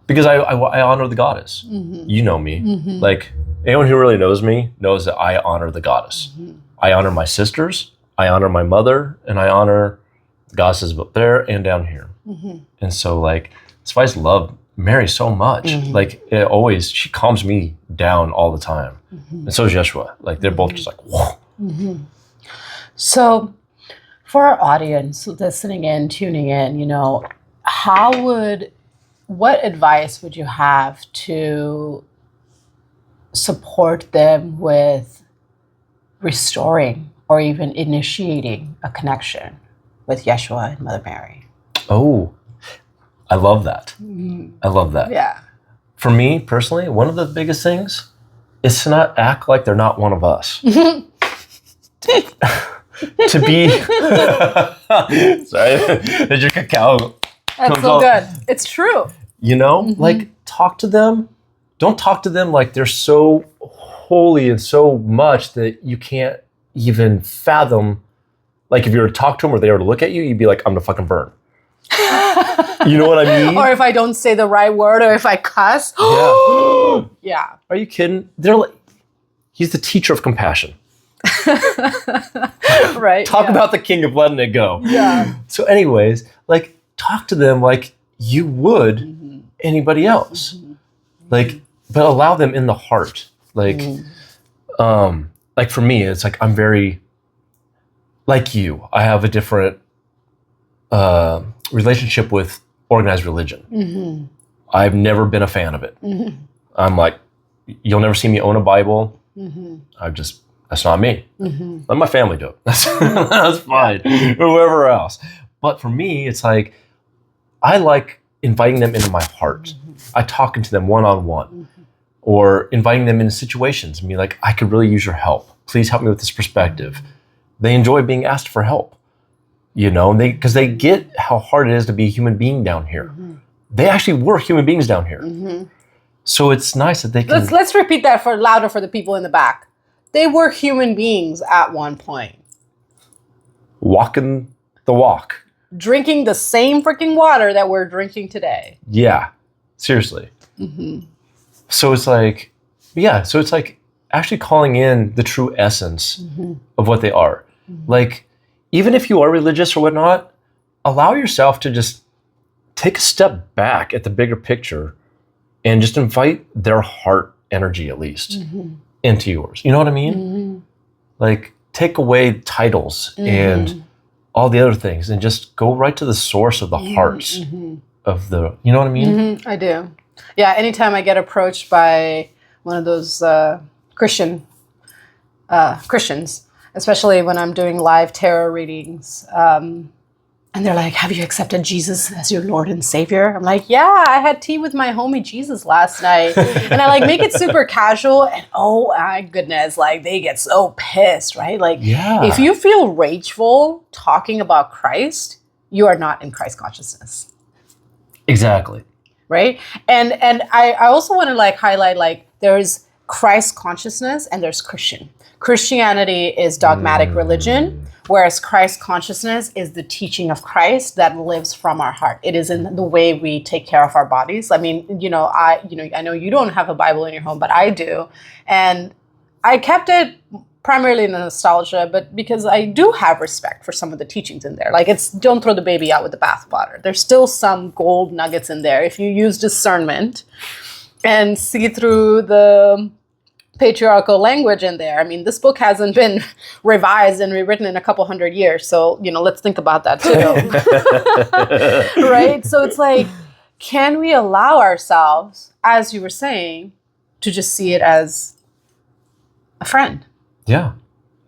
Because I honor the goddess. You know me. Like, anyone who really knows me knows that I honor the goddess. I honor my sisters, I honor my mother, and I honor the goddesses up there and down here. And so, like, that's why I just love Mary so much. Like, she calms me down all the time. And so is Yeshua. Like, they're both just like, whoa. So for our audience listening in, tuning in, what advice would you have to support them with restoring or even initiating a connection with Yeshua and Mother Mary? Oh, I love that. I love that. Yeah. For me personally, one of the biggest things is to not act like they're not one of us. To be sorry, did your cacao? That's so good. It's true. Like, talk to them. Don't talk to them like they're so holy and so much that you can't even fathom. Like, if you were to talk to them or they were to look at you, you'd be like, I'm gonna fucking burn. You know what I mean? Or if I don't say the right word, or if I cuss. Yeah. Yeah. Are you kidding? They're like, he's the teacher of compassion. Right. Talk about the king of letting it go. Yeah. So anyways, like, talk to them like you would anybody else. Like, but allow them in the heart. Like, like for me, it's like, I'm very like you. I have a different relationship with organized religion. I've never been a fan of it. I'm like, you'll never see me own a Bible. That's not me. Let my family do it. That's fine. Or whoever else. But for me, it's like, I like inviting them into my heart. I talking to them one-on-one, or inviting them into situations and be like, I could really use your help. Please help me with this perspective. They enjoy being asked for help, because they get how hard it is to be a human being down here. They actually were human beings down here. So it's nice that they can... Let's repeat that louder for the people in the back. They were human beings at one point. Walking the walk. Drinking the same freaking water that we're drinking today. Yeah, seriously. So it's like, actually calling in the true essence of what they are. Like, even if you are religious or whatnot, allow yourself to just take a step back at the bigger picture and just invite their heart energy, at least, into yours. You know what I mean? Like, take away titles and all the other things and just go right to the source of the hearts of the, you know what I mean? I do. Yeah, anytime I get approached by one of those Christians, especially when I'm doing live tarot readings, and they're like, have you accepted Jesus as your Lord and Savior? I'm like, yeah, I had tea with my homie Jesus last night. And I like make it super casual, and oh my goodness, like they get so pissed, right? Like, if you feel rageful talking about Christ, you are not in Christ consciousness. Exactly. Right? And I also want to like highlight, like, there's Christ consciousness and there's Christian. Christianity is dogmatic religion, whereas Christ consciousness is the teaching of Christ that lives from our heart. It is in the way we take care of our bodies. I mean, I know you don't have a Bible in your home, but I do. And I kept it primarily in the nostalgia, but because I do have respect for some of the teachings in there. Like, it's don't throw the baby out with the bathwater. There's still some gold nuggets in there if you use discernment and see through the patriarchal language in there. I mean, this book hasn't been revised and rewritten in a couple hundred years. So, let's think about that too. Right? So it's like, can we allow ourselves, as you were saying, to just see it as a friend? Yeah.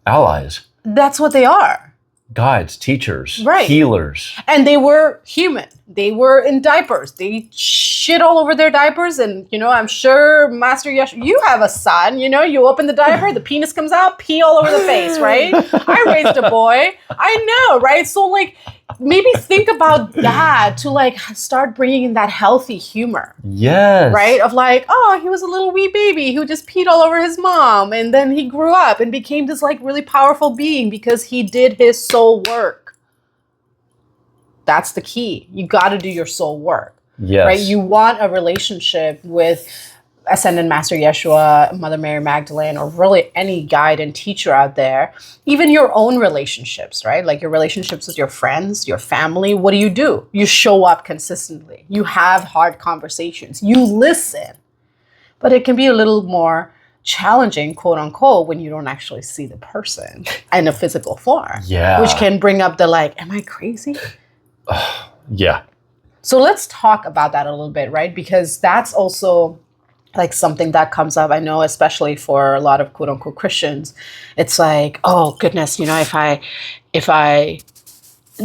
Allies. That's what they are. Guides, teachers, right. Healers. And they were human. They were in diapers. They shit all over their diapers. And, I'm sure Master Yeshua, you have a son, you open the diaper, the penis comes out, pee all over the face, right? I raised a boy. I know, right? So, like, maybe think about that to, like, start bringing in that healthy humor. Yes. Right? Of like, oh, he was a little wee baby who just peed all over his mom. And then he grew up and became this, like, really powerful being because he did his soul work. That's the key. You got to do your soul work. Yes. Right? You want a relationship with Ascended Master Yeshua, Mother Mary Magdalene, or really any guide and teacher out there. Even your own relationships, right? Like your relationships with your friends, your family. What do? You show up consistently. You have hard conversations. You listen. But it can be a little more challenging, quote unquote, when you don't actually see the person in a physical form. Yeah. Which can bring up the like, am I crazy? Yeah. So let's talk about that a little bit, right? Because that's also like something that comes up, I know, especially for a lot of quote unquote Christians. It's like, oh goodness, if I,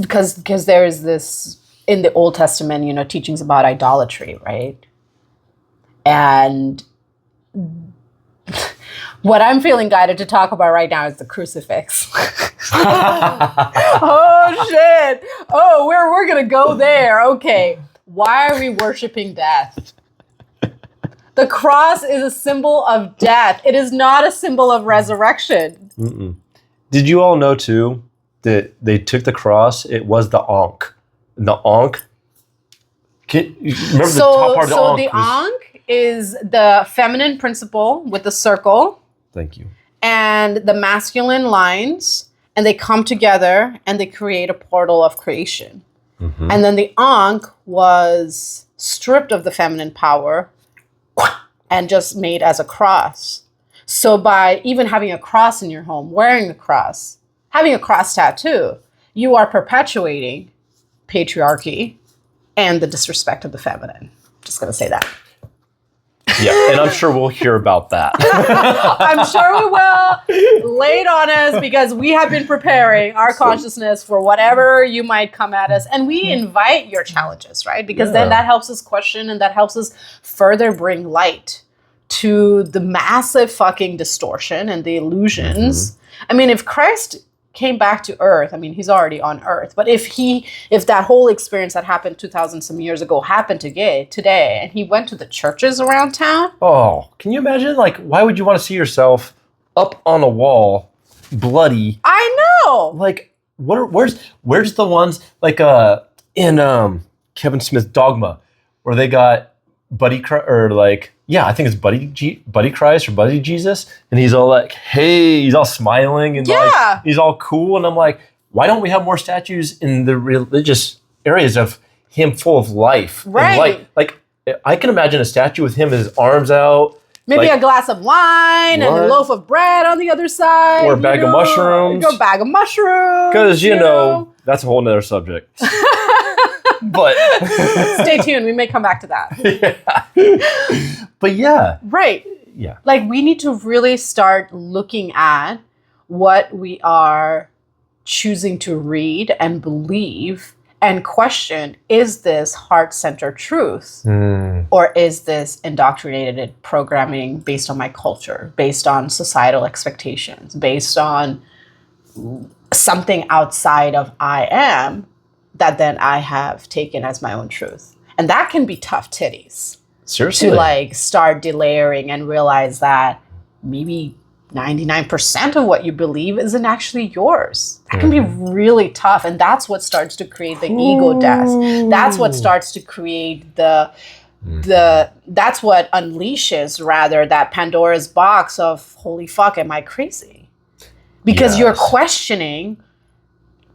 because there is this in the Old Testament, teachings about idolatry, right? And what I'm feeling guided to talk about right now is the crucifix. Oh shit. Oh, we're gonna go there. Okay. Why are we worshiping death? The cross is a symbol of death. It is not a symbol of resurrection. Mm-mm. Did you all know too that they took the cross? It was the Ankh. And the Ankh. Remember the top part of the Ankh? So the Ankh is the feminine principle with the circle. Thank you. And the masculine lines. And they come together and they create a portal of creation. Mm-hmm. And then the Ankh was stripped of the feminine power and just made as a cross. So by even having a cross in your home, wearing a cross, having a cross tattoo, you are perpetuating patriarchy and the disrespect of the feminine. Just going to say that. Yeah, and I'm sure we'll hear about that. I'm sure we will. Lay it on us because we have been preparing our consciousness for whatever you might come at us. And we invite your challenges, right? Because then that helps us question and that helps us further bring light to the massive fucking distortion and the illusions. Mm-hmm. I mean, if Christ came back to earth, I mean, he's already on earth. But if that whole experience that happened 2,000 some years ago happened today, and he went to the churches around town. Oh, can you imagine? Like, why would you want to see yourself up on a wall, bloody? I know. Like, where's the ones like in Kevin Smith's Dogma, where they got Buddy or like. Yeah, I think it's Buddy Christ or Buddy Jesus. And he's all like, hey, he's all smiling and like, he's all cool. And I'm like, why don't we have more statues in the religious areas of him full of life? Right. And light? Like, I can imagine a statue with him, his arms out. Maybe a glass of wine and a loaf of bread on the other side. Or a bag of mushrooms. Or a bag of mushrooms. Because, you know, that's a whole nother subject. But stay tuned. We may come back to that. Yeah. But yeah. Right. Yeah. Like we need to really start looking at what we are choosing to read and believe and question, is this heart-centered truth? Or is this indoctrinated programming based on my culture, based on societal expectations, based on something outside of I am that then I have taken as my own truth? And that can be tough titties. Seriously. To like start delayering and realize that maybe 99% of what you believe isn't actually yours. That can be really tough. And that's what starts to create the ego death. That's what starts to create the that's what unleashes rather that Pandora's box of holy fuck, am I crazy? Because you're questioning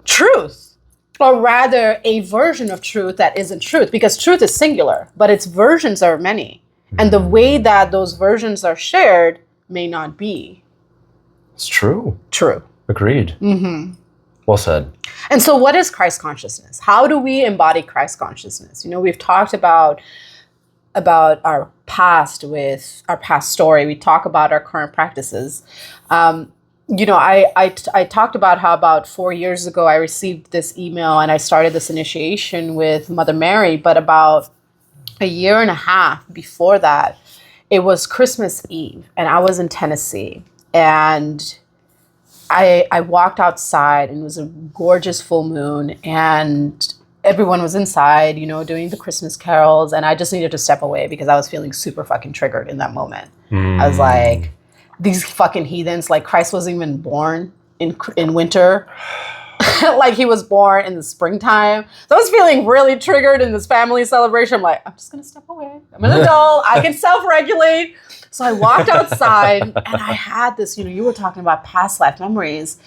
truth, or rather a version of truth that isn't truth, because truth is singular, but its versions are many. And the way that those versions are shared may not be. It's true. True. Agreed. Well said. And so what is Christ consciousness? How do we embody Christ consciousness? You know, we've talked about our past with our past story. We talk about our current practices. You know, I talked about how about 4 years ago, I received this email and I started this initiation with Mother Mary. But about a year and a half before that, it was Christmas Eve and I was in Tennessee, and I walked outside and it was a gorgeous full moon and everyone was inside, you know, doing the Christmas carols. And I just needed to step away because I was feeling super fucking triggered in that moment. I was like, these fucking heathens, like Christ wasn't even born in winter. Like he was born in the springtime. So I was feeling really triggered in this family celebration. I'm like, I'm just going to step away. I'm an adult. I can self-regulate. So I walked outside and I had this, you know, you were talking about past life memories.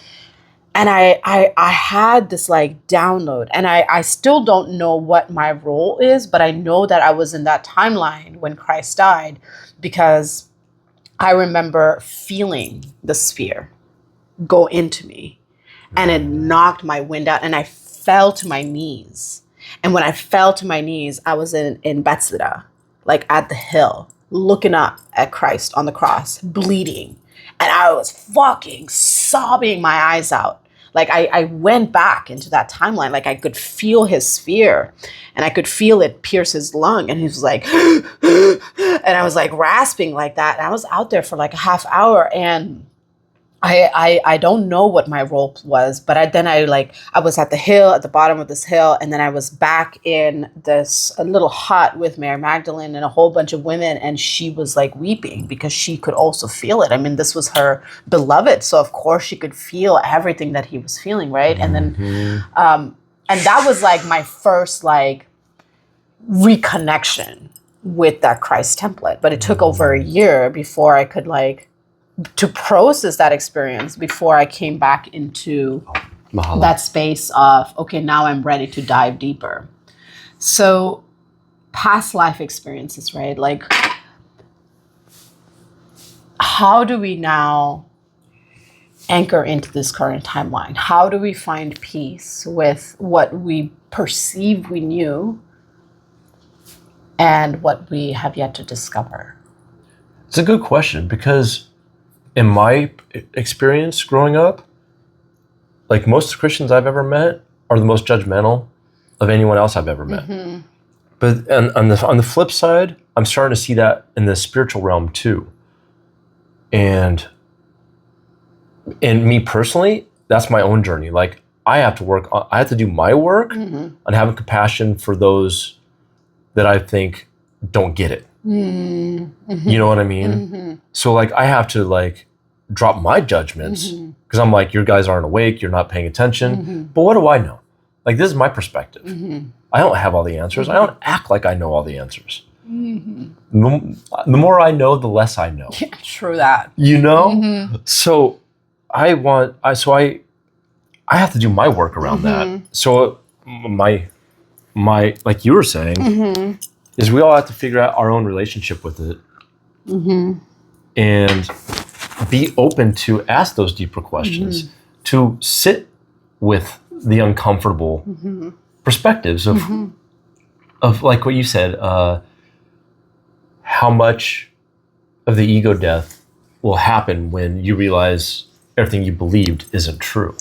And I had this like download, and I still don't know what my role is, but I know that I was in that timeline when Christ died, because I remember feeling the sphere go into me and it knocked my wind out and I fell to my knees. And when I fell to my knees, I was in Bethesda, like at the hill, looking up at Christ on the cross, bleeding. And I was fucking sobbing my eyes out. Like I went back into that timeline. Like I could feel his sphere and I could feel it pierce his lung. And he was like, and I was like rasping like that. And I was out there for like a half hour, and I don't know what my role was, but I was at the hill, at the bottom of this hill, and then I was back in this a little hut with Mary Magdalene and a whole bunch of women, and she was like weeping because she could also feel it. I mean, this was her beloved, so of course she could feel everything that he was feeling, right? And then, and that was like my first like reconnection with that Christ template, but it took over a year before I could like to process that experience before I came back into that space of, okay, now I'm ready to dive deeper. So past life experiences, right? Like, how do we now anchor into this current timeline? How do we find peace with what we perceive we knew and what we have yet to discover? It's a good question, because in my experience growing up, like most Christians I've ever met are the most judgmental of anyone else I've ever met. But on the flip side, I'm starting to see that in the spiritual realm too. And me personally, that's my own journey. Like I have to do my work on having compassion for those that I think don't get it. You know what I mean? So like I have to like drop my judgments, because I'm like, you guys aren't awake, you're not paying attention. But what do I know? Like this is my perspective. I don't have all the answers. I don't act like I know all the answers. The more I know, the less I know. Yeah, true that. You know? So I have to do my work around that. So my like you were saying, is we all have to figure out our own relationship with it, and be open to ask those deeper questions, to sit with the uncomfortable perspectives of like what you said, how much of the ego death will happen when you realize everything you believed isn't true.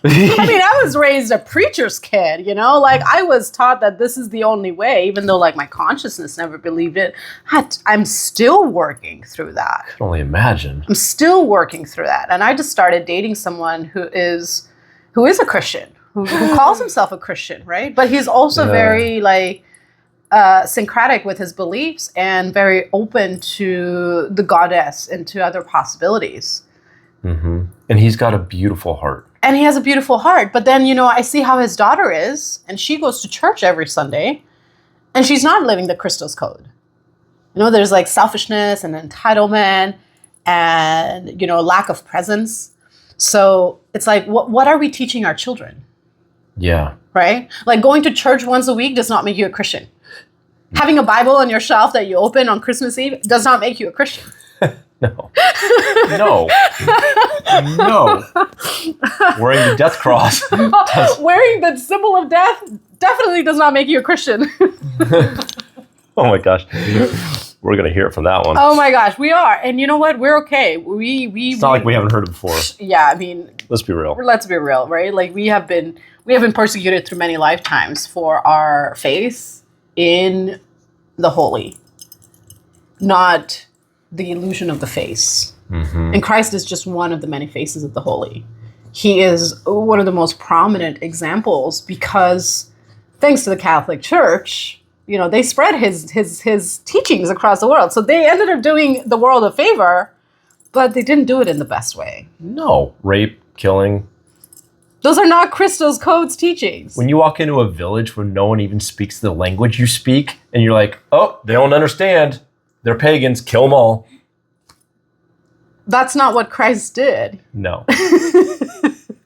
I mean, I was raised a preacher's kid, you know, like I was taught that this is the only way, even though like my consciousness never believed it. I'm still working through that. I can only imagine. I'm still working through that. And I just started dating someone who is a Christian, who calls himself a Christian, right? But he's also very like syncretic with his beliefs and very open to the goddess and to other possibilities. And he's got a beautiful heart. And he has a beautiful heart. But then, you know, I see how his daughter is, and she goes to church every Sunday. And she's not living the Christos code. You know, there's like selfishness and entitlement and, you know, lack of presence. So it's like, what are we teaching our children? Yeah. Right? Like going to church once a week does not make you a Christian. Having a Bible on your shelf that you open on Christmas Eve does not make you a Christian. No. No. No. Wearing the death cross. Wearing the symbol of death definitely does not make you a Christian. Oh my gosh. We're going to hear it from that one. Oh my gosh, we are. And you know what? We're okay. It's not like we haven't heard it before. Yeah, I mean, let's be real. Let's be real, right? Like we have been persecuted through many lifetimes for our faith in the holy, not the illusion of the face. Mm-hmm. And Christ is just one of the many faces of the holy. He is one of the most prominent examples because thanks to the Catholic Church, you know, they spread his teachings across the world. So they ended up doing the world a favor, but they didn't do it in the best way. No. Rape, killing. Those are not Christos Code's teachings. When you walk into a village where no one even speaks the language you speak, and you're like, oh, they don't understand. They're pagans. Kill them all. That's not what Christ did. No.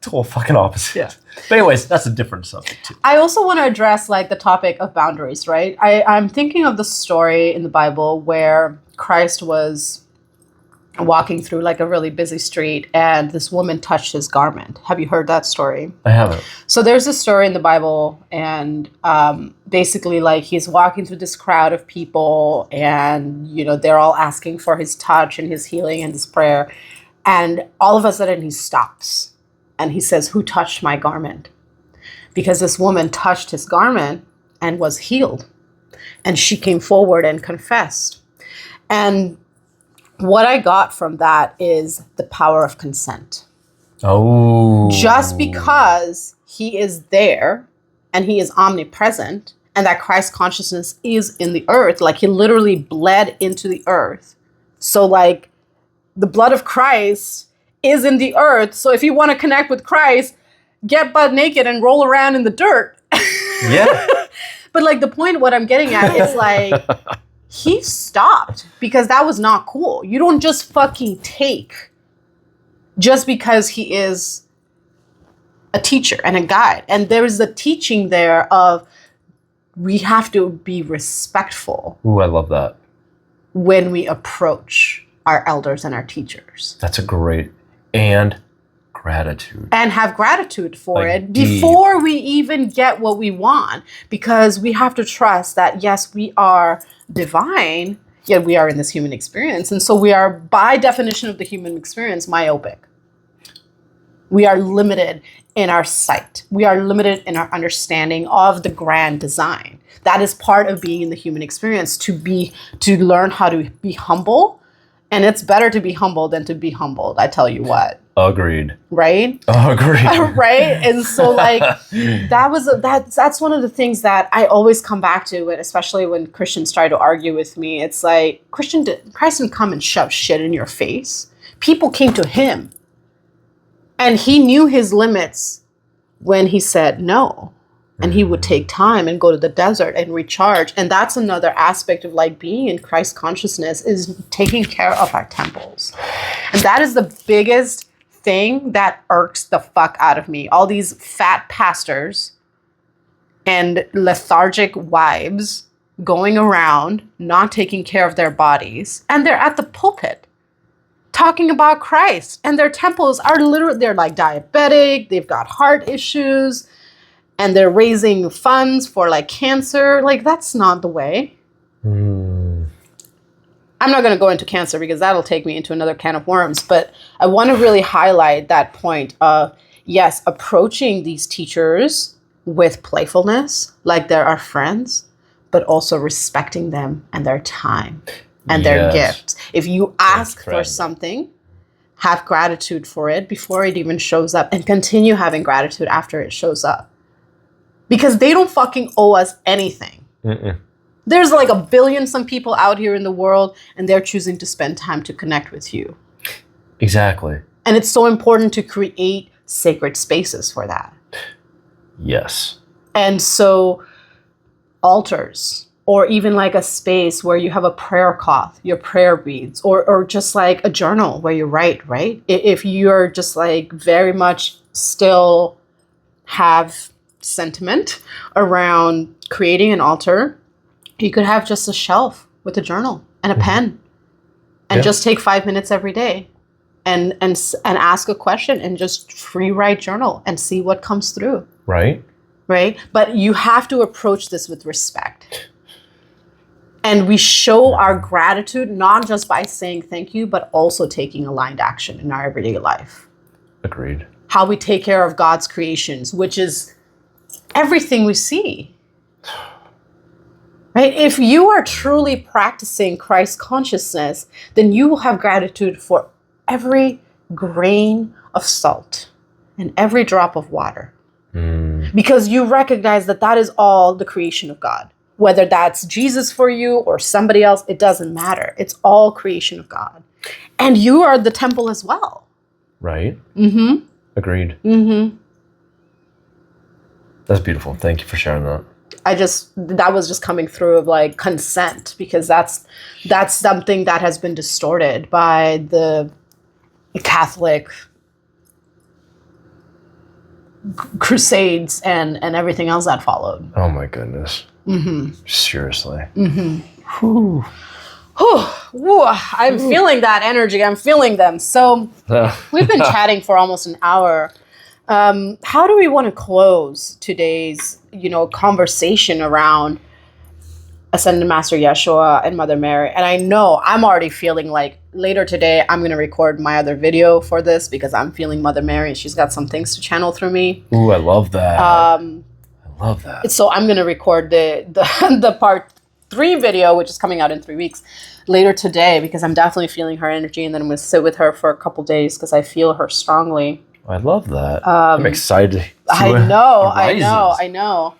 Total fucking opposite. Yeah. But anyways, that's a different subject too. I also want to address like the topic of boundaries, right? I'm thinking of the story in the Bible where Christ was walking through like a really busy street and this woman touched his garment. Have you heard that story? I haven't. So there's a story in the Bible and basically like he's walking through this crowd of people and, you know, they're all asking for his touch and his healing and his prayer. And all of a sudden he stops and he says, who touched my garment? Because this woman touched his garment and was healed. And she came forward and confessed. And what I got from that is the power of consent. Oh. Just because he is there and he is omnipresent and that Christ consciousness is in the earth, like he literally bled into the earth. So like the blood of Christ is in the earth. So if you want to connect with Christ, get butt naked and roll around in the dirt. Yeah. But like the point, what I'm getting at is like, he stopped because that was not cool. You don't just fucking take just because he is a teacher and a guide. And there is a teaching there of we have to be respectful. Ooh, I love that. When we approach our elders and our teachers. That's a great, and gratitude. And have gratitude for like it before we even get what we want. Because we have to trust that, yes, we are divine, yet we are in this human experience. And so we are, by definition of the human experience, myopic. We are limited in our sight. We are limited in our understanding of the grand design. That is part of being in the human experience, to learn how to be humble. And it's better to be humble than to be humbled, I tell you what. Agreed. Right? Agreed. Right? And so like that's one of the things that I always come back to, especially when Christians try to argue with me. It's like Christ didn't come and shove shit in your face. People came to him. And he knew his limits when he said no. And he would take time and go to the desert and recharge. And that's another aspect of like being in Christ consciousness, is taking care of our temples. And that is the biggest thing that irks the fuck out of me. All these fat pastors and lethargic wives going around not taking care of their bodies. And they're at the pulpit talking about Christ. And their temples are literally, they're like diabetic. They've got heart issues. And they're raising funds for like cancer. Like, that's not the way. I'm not going to go into cancer because that'll take me into another can of worms. But I want to really highlight that point of, yes, approaching these teachers with playfulness, like they're our friends, but also respecting them and their time and their gifts. If you ask for something, have gratitude for it before it even shows up, and continue having gratitude after it shows up. Because they don't fucking owe us anything. There's like a billion some people out here in the world, and they're choosing to spend time to connect with you. Exactly. And it's so important to create sacred spaces for that. Yes. And so altars, or even like a space where you have a prayer cloth, your prayer beads, or just like a journal where you write, right? If you're just like very much still have sentiment around creating an altar, you could have just a shelf with a journal and a pen and just take 5 minutes every day and ask a question and just free write journal and see what comes through. Right. Right. But you have to approach this with respect. And we show our gratitude not just by saying thank you, but also taking aligned action in our everyday life. Agreed. How we take care of God's creations, which is everything we see. Right? If you are truly practicing Christ consciousness, then you will have gratitude for every grain of salt and every drop of water. Because you recognize that that is all the creation of God. Whether that's Jesus for you or somebody else, it doesn't matter. It's all creation of God. And you are the temple as well. Right. Mm-hmm. Agreed. Mm-hmm. That's beautiful. Thank you for sharing that. That was just coming through of like consent, because that's something that has been distorted by the Catholic crusades and everything else that followed. Oh my goodness. Mm-hmm. Seriously. Mm-hmm. Whew. Whew. I'm feeling that energy. I'm feeling them. So we've been chatting for almost an hour. How do we want to close today's, conversation around Ascended Master Yeshua and Mother Mary? And I know I'm already feeling like later today, I'm going to record my other video for this because I'm feeling Mother Mary. She's got some things to channel through me. Ooh, I love that. I love that. So I'm going to record the part 3 video, which is coming out in 3 weeks later today, because I'm definitely feeling her energy. And then I'm going to sit with her for a couple days because I feel her strongly. I love that. I'm excited to see I know.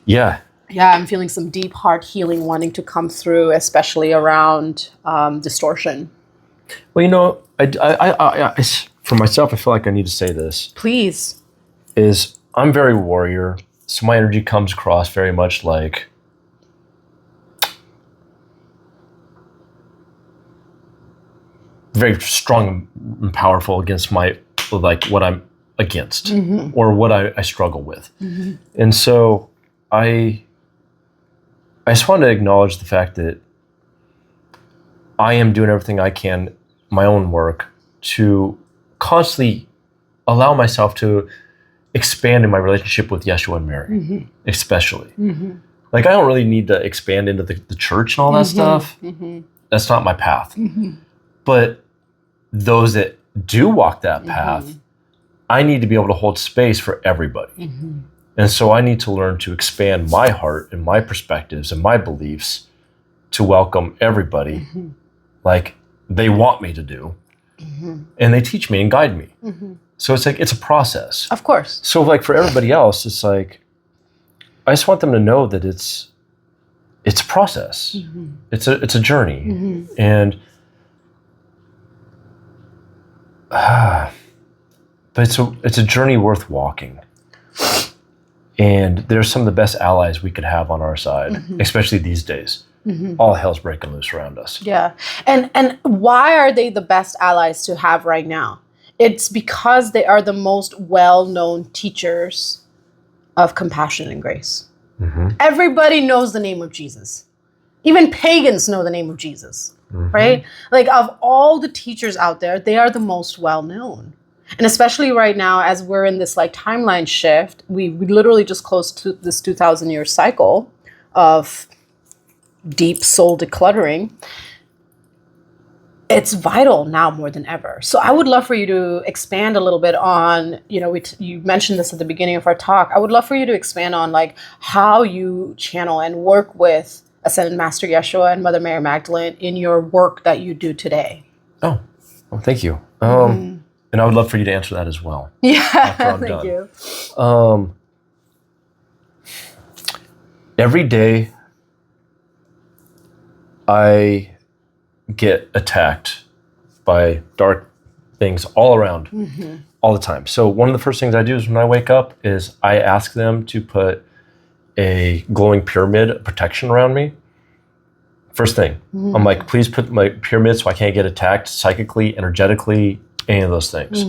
Yeah. Yeah, I'm feeling some deep heart healing wanting to come through, especially around distortion. Well, I for myself, I feel like I need to say this. Please. Is I'm very warrior, so my energy comes across very much like very strong and powerful against what I'm against, or what I struggle with. Mm-hmm. And so I just want to acknowledge the fact that I am doing everything I can, my own work, to constantly allow myself to expand in my relationship with Yeshua and Mary, especially. Mm-hmm. Like, I don't really need to expand into the church and all that stuff. Mm-hmm. That's not my path. Mm-hmm. But those that do walk that path, I need to be able to hold space for everybody. Mm-hmm. And so I need to learn to expand my heart and my perspectives and my beliefs to welcome everybody like they want me to do. Mm-hmm. And they teach me and guide me. Mm-hmm. So it's like, it's a process. Of course. So like for everybody else, it's like, I just want them to know that it's a process. Mm-hmm. It's a journey. Mm-hmm. And but it's a journey worth walking. And there's some of the best allies we could have on our side, especially these days. Mm-hmm. All hell's breaking loose around us. Yeah. And why are they the best allies to have right now? It's because they are the most well-known teachers of compassion and grace. Mm-hmm. Everybody knows the name of Jesus. Even pagans know the name of Jesus, right? Like, of all the teachers out there, they are the most well-known. And especially right now, as we're in this like timeline shift, we literally just closed this 2,000-year cycle of deep soul decluttering. It's vital now more than ever. So I would love for you to expand a little bit on, you mentioned this at the beginning of our talk. I would love for you to expand on like how you channel and work with Ascended Master Yeshua and Mother Mary Magdalene in your work that you do today. Oh, well, thank you. And I would love for you to answer that as well. Yeah, thank you. Every day I get attacked by dark things all around, all the time. So one of the first things I do is when I wake up is I ask them to put a glowing pyramid of protection around me. First thing, I'm like, please put my pyramid so I can't get attacked psychically, energetically, any of those things.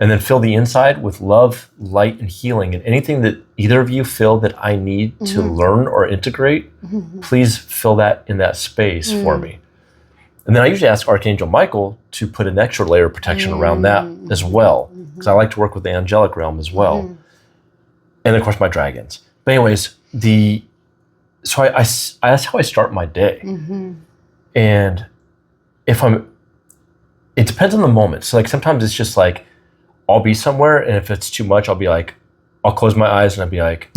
And then fill the inside with love, light, and healing. And anything that either of you feel that I need to learn or integrate, please fill that in that space for me. And then I usually ask Archangel Michael to put an extra layer of protection around that as well, because I like to work with the angelic realm as well. And of course, my dragons. But anyways, so that's how I start my day. And it depends on the moment. So like sometimes it's just like, I'll be somewhere, and if it's too much, I'll close my eyes and I'll be like,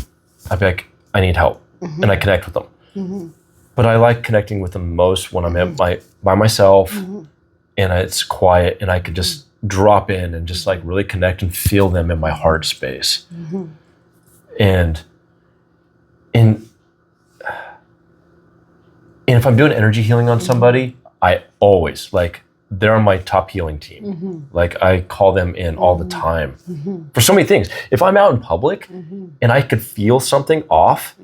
I need help. And I connect with them. But I like connecting with them most when I'm by myself and it's quiet and I can just drop in and just like really connect and feel them in my heart space. And if I'm doing energy healing on somebody, I always they're on my top healing team. Like I call them in all the time for so many things. If I'm out in public and I could feel something off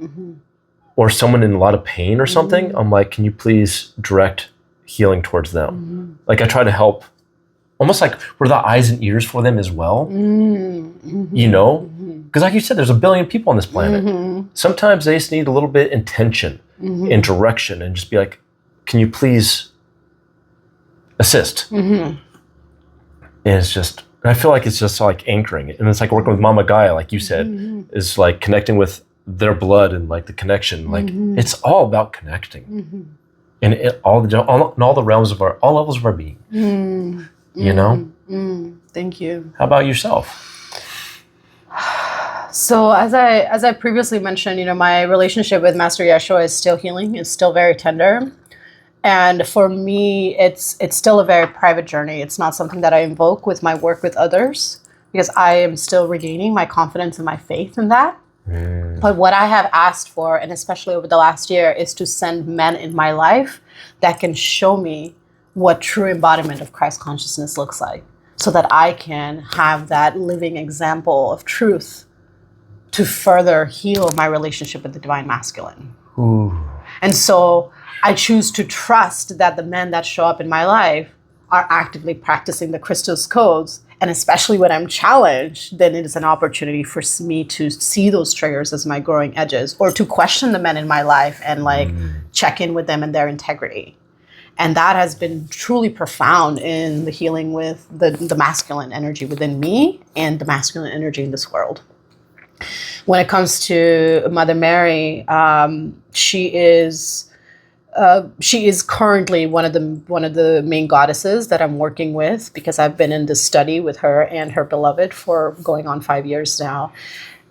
or someone in a lot of pain or something, I'm like, can you please direct healing towards them? Like I try to help, almost like we're the eyes and ears for them as well, you know? Because like you said, there's a billion people on this planet. Sometimes they just need a little bit intention and direction and just be like, can you please assist? And it's just, and I feel like it's just like anchoring it. And it's like working with Mama Gaia, like you said, is like connecting with their blood and like the connection. Like it's all about connecting. And all the realms of all levels of our being, you know? Thank you. How about yourself? So as I previously mentioned, you know, my relationship with Master Yeshua is still healing. It's still very tender. And for me, it's still a very private journey. It's not something that I invoke with my work with others because I am still regaining my confidence and my faith in that. But what I have asked for, and especially over the last year, is to send men in my life that can show me what true embodiment of Christ consciousness looks like, so that I can have that living example of truth to further heal my relationship with the divine masculine. And so I choose to trust that the men that show up in my life are actively practicing the Christos codes. And especially when I'm challenged, then it is an opportunity for me to see those triggers as my growing edges, or to question the men in my life and check in with them and their integrity. And that has been truly profound in the healing with the masculine energy within me and the masculine energy in this world. When it comes to Mother Mary, she is currently one of the main goddesses that I'm working with, because I've been in this study with her and her beloved for going on 5 years now.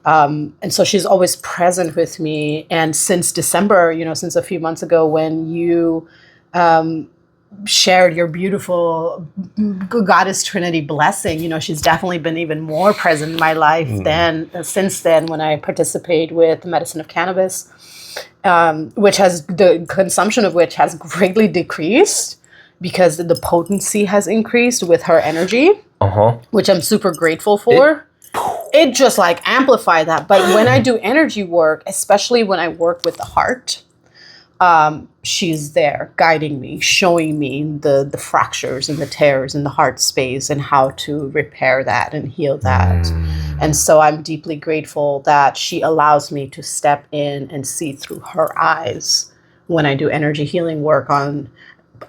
And so she's always present with me. And since December, you know, since a few months ago when you shared your beautiful Goddess Trinity blessing, you know, she's definitely been even more present in my life since then, when I participate with the medicine of cannabis. Which has the consumption of which has greatly decreased because the potency has increased with her energy, which I'm super grateful for. It just like amplified that. But when I do energy work, especially when I work with the heart, she's there guiding me, showing me the fractures and the tears in the heart space and how to repair that and heal that. And so I'm deeply grateful that she allows me to step in and see through her eyes when I do energy healing work on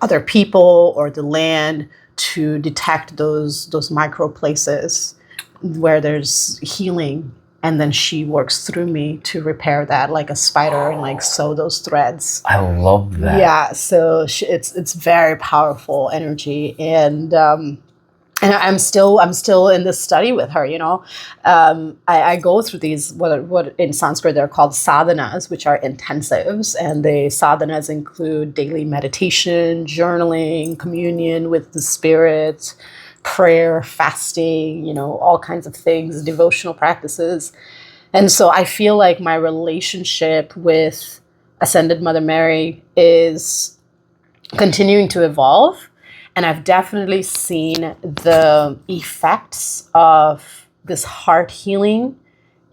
other people or the land, to detect those micro places where there's healing. And then she works through me to repair that like a spider and like sew those threads. I love that. Yeah, so it's very powerful energy, and I'm still in this study with her. You know, I go through these what in Sanskrit they're called sadhanas, which are intensives, and the sadhanas include daily meditation, journaling, communion with the spirit, prayer, fasting, you know, all kinds of things, devotional practices. And so I feel like my relationship with Ascended Mother Mary is continuing to evolve. And I've definitely seen the effects of this heart healing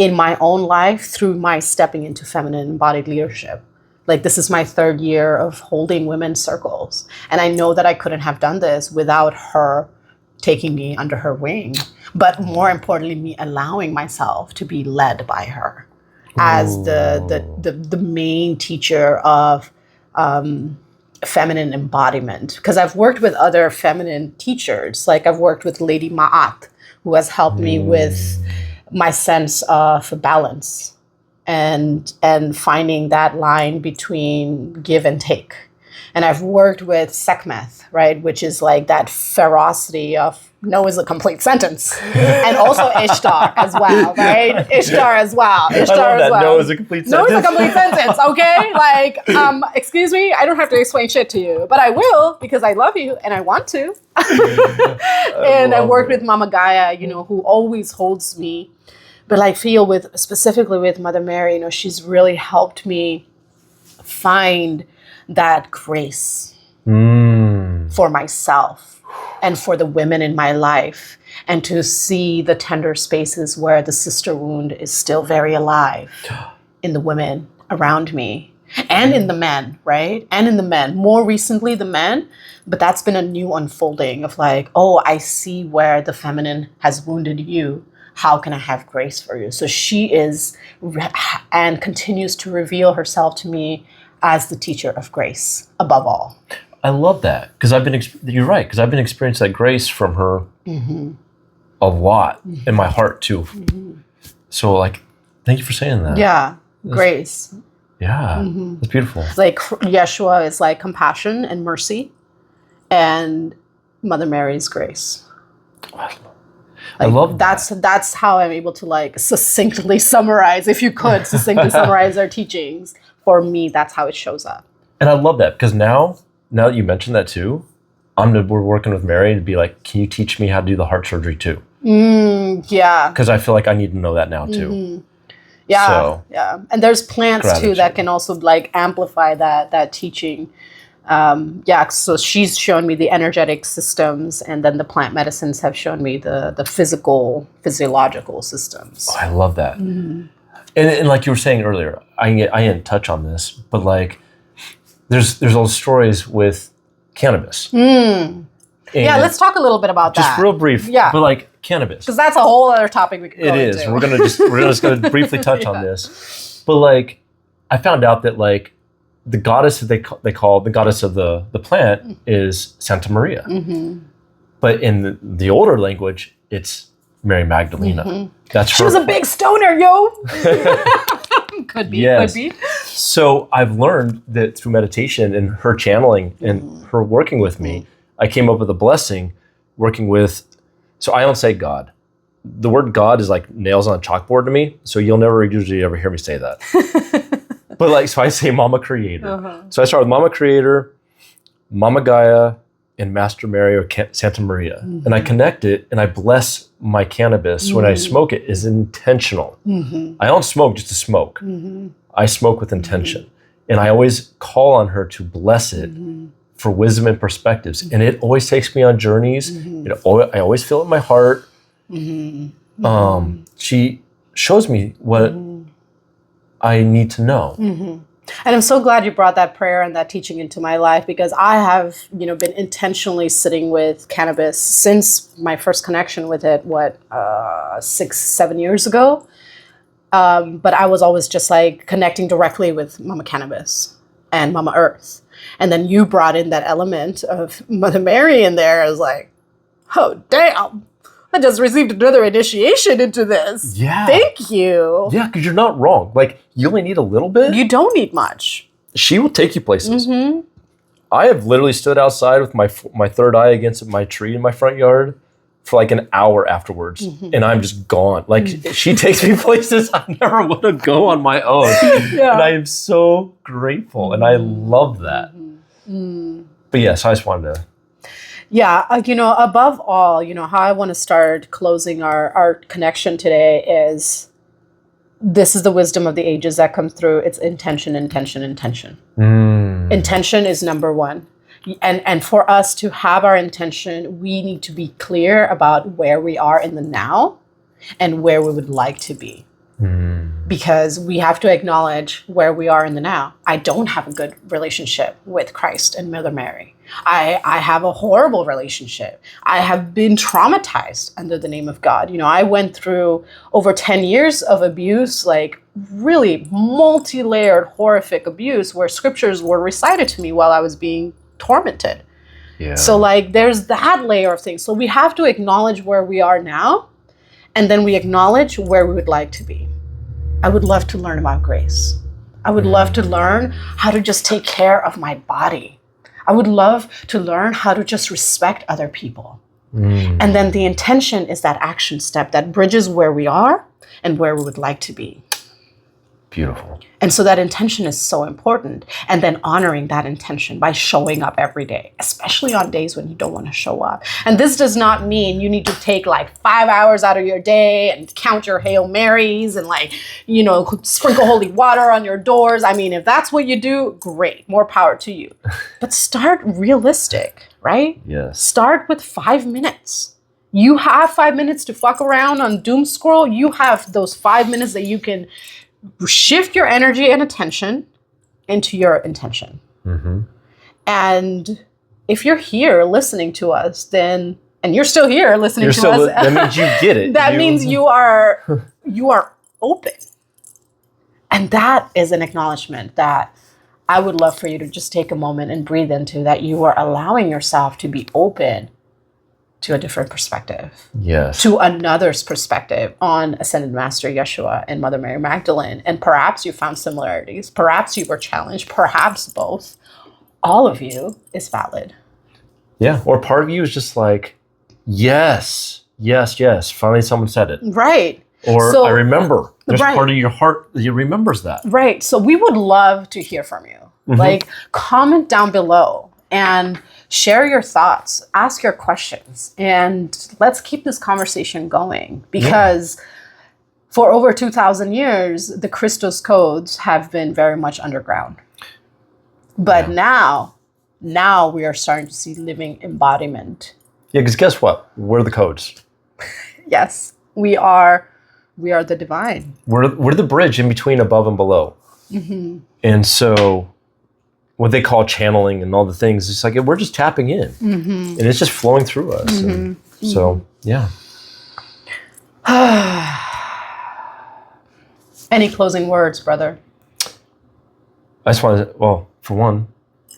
in my own life through my stepping into feminine embodied leadership. Like, this is my 3rd year of holding women's circles. And I know that I couldn't have done this without her taking me under her wing. But more importantly, me allowing myself to be led by her as the main teacher of feminine embodiment. Because I've worked with other feminine teachers. Like, I've worked with Lady Ma'at, who has helped me with my sense of balance and finding that line between give and take. And I've worked with Sekhmet, right, which is like that ferocity of no is a complete sentence. And also Ishtar as well, right? Ishtar as well. Ishtar as well. No is a complete sentence. No is a complete sentence, okay? Like, excuse me, I don't have to explain shit to you, but I will because I love you and I want to. And I worked with Mama Gaia, you know, who always holds me. But I feel specifically with Mother Mary, you know, she's really helped me find that grace for myself and for the women in my life, and to see the tender spaces where the sister wound is still very alive in the women around me and in the men, right? And in the men, more recently the men, but that's been a new unfolding of like, oh, I see where the feminine has wounded you. How can I have grace for you? So she is and continues to reveal herself to me as the teacher of grace above all. I love that because you're right, because I've been experiencing that grace from her a lot in my heart too. So like, thank you for saying that. Yeah, grace. Yeah, it's beautiful. Like Yeshua is like compassion and mercy, and Mother Mary's grace. I love that. That's how I'm able to like succinctly summarize, if you could succinctly summarize our teachings. For me, that's how it shows up. And I love that because now that you mentioned that too, we're working with Mary to be like, can you teach me how to do the heart surgery too? Yeah. Because I feel like I need to know that now too. Yeah. So, yeah. And there's plants too that can also like amplify that teaching. So she's shown me the energetic systems, and then the plant medicines have shown me the physiological systems. Oh, I love that. And like you were saying earlier, I didn't touch on this, but like there's all the stories with cannabis. Yeah, let's talk a little bit about that. Just real brief. Yeah. But like cannabis. Because that's a whole other topic we could go into. It is. We're just gonna briefly touch on this. But like I found out that like the goddess that they call the goddess of the plant is Santa Maria. But in the older language, it's Mary Magdalena. That's her. She was a big stoner, yo. Could be. Yes. Could be. So I've learned that through meditation and her channeling and her working with me, I came up with a blessing working with. So I don't say God. The word God is like nails on a chalkboard to me. So you'll never usually ever hear me say that. But like, so I say Mama Creator. So I start with Mama Creator, Mama Gaia, and Master Mary or Santa Maria. And I connect it and I bless my cannabis when I smoke it is intentional. I don't smoke just to smoke. I smoke with intention. And I always call on her to bless it for wisdom and perspectives. And it always takes me on journeys. I always feel it in my heart. She shows me what I need to know. And I'm so glad you brought that prayer and that teaching into my life, because I have, been intentionally sitting with cannabis since my first connection with it, 6-7 years ago. But I was always just like connecting directly with Mama Cannabis and Mama Earth. And then you brought in that element of Mother Mary in there. I was like, oh, damn. I just received another initiation into this. Yeah. Thank you. Yeah, because you're not wrong. Like, you only need a little bit. You don't need much. She will take you places. I have literally stood outside with my third eye against my tree in my front yard for like an hour afterwards. And I'm just gone. Like, she takes me places I never would have go on my own. Yeah. And I am so grateful. And I love that. But yes, I just wanted to. Yeah, above all, how I want to start closing our connection today is, this is the wisdom of the ages that comes through. It's intention, intention, intention. Intention is number one. And for us to have our intention, we need to be clear about where we are in the now and where we would like to be. Because we have to acknowledge where we are in the now. I don't have a good relationship with Christ and Mother Mary. I have a horrible relationship. I have been traumatized under the name of God. You know, I went through over 10 years of abuse, like really multi-layered, horrific abuse where scriptures were recited to me while I was being tormented. Yeah. So like there's that layer of things. So we have to acknowledge where we are now, and then we acknowledge where we would like to be. I would love to learn about grace. I would love to learn how to just take care of my body. I would love to learn how to just respect other people. And then the intention is that action step that bridges where we are and where we would like to be. Beautiful. And so that intention is so important. And then honoring that intention by showing up every day, especially on days when you don't want to show up. And this does not mean you need to take like 5 hours out of your day and count your Hail Marys and like, you know, sprinkle holy water on your doors. I mean, if that's what you do, great, more power to you. But start realistic, right? Yes. Start with 5 minutes. You have 5 minutes to fuck around on doom scroll. You have those 5 minutes that you can shift your energy and attention into your intention. And if you're here listening to us, then, and you're still here listening to us, that means you get it. That means you are open. And that is an acknowledgement that I would love for you to just take a moment and breathe into, that you are allowing yourself to be open to a different perspective. Yes. To another's perspective on Ascended Master Yeshua and Mother Mary Magdalene. And perhaps you found similarities. Perhaps you were challenged. Perhaps both. All of you is valid. Yeah. Or part of you is just like, yes, yes, yes. Finally someone said it. Right. Or so, I remember. There's right. part of your heart that remembers that. Right. So we would love to hear from you. Like, comment down below and share your thoughts, ask your questions, and let's keep this conversation going, because for over 2,000 years, the Christos codes have been very much underground. But now we are starting to see living embodiment. Yeah, because guess what? We're the codes. Yes, we are the divine. We're the bridge in between above and below. And so what they call channeling and all the things, it's like we're just tapping in, and it's just flowing through us. And so, yeah. Any closing words, brother? I just want to, well, for one,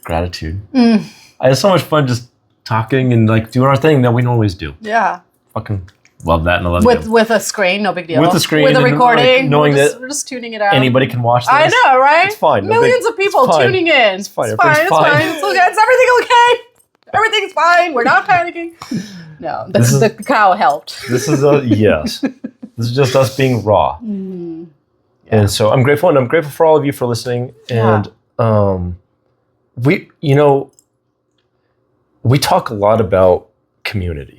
gratitude. I had so much fun just talking and like doing our thing that we always do. Yeah. Fucking love that, and I love it. With a screen, no big deal. With the screen, with a recording, like, knowing that we're just tuning it out. Anybody can watch this. I know, right? It's fine. Millions of people tuning in. It's fine. It's fine. It's okay. Is everything okay? Everything's fine. We're not panicking. No, the cacao helped. This is yes. This is just us being raw. And so I'm grateful, and I'm grateful for all of you for listening. And we talk a lot about community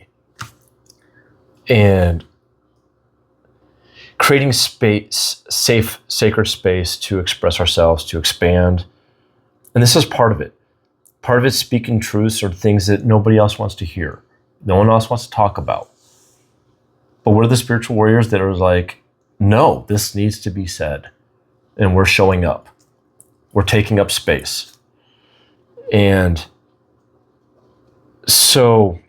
and creating space, safe, sacred space to express ourselves, to expand. And this is part of it. Part of it's speaking truths or things that nobody else wants to hear. No one else wants to talk about. But we're the spiritual warriors that are like, no, this needs to be said. And we're showing up. We're taking up space. And so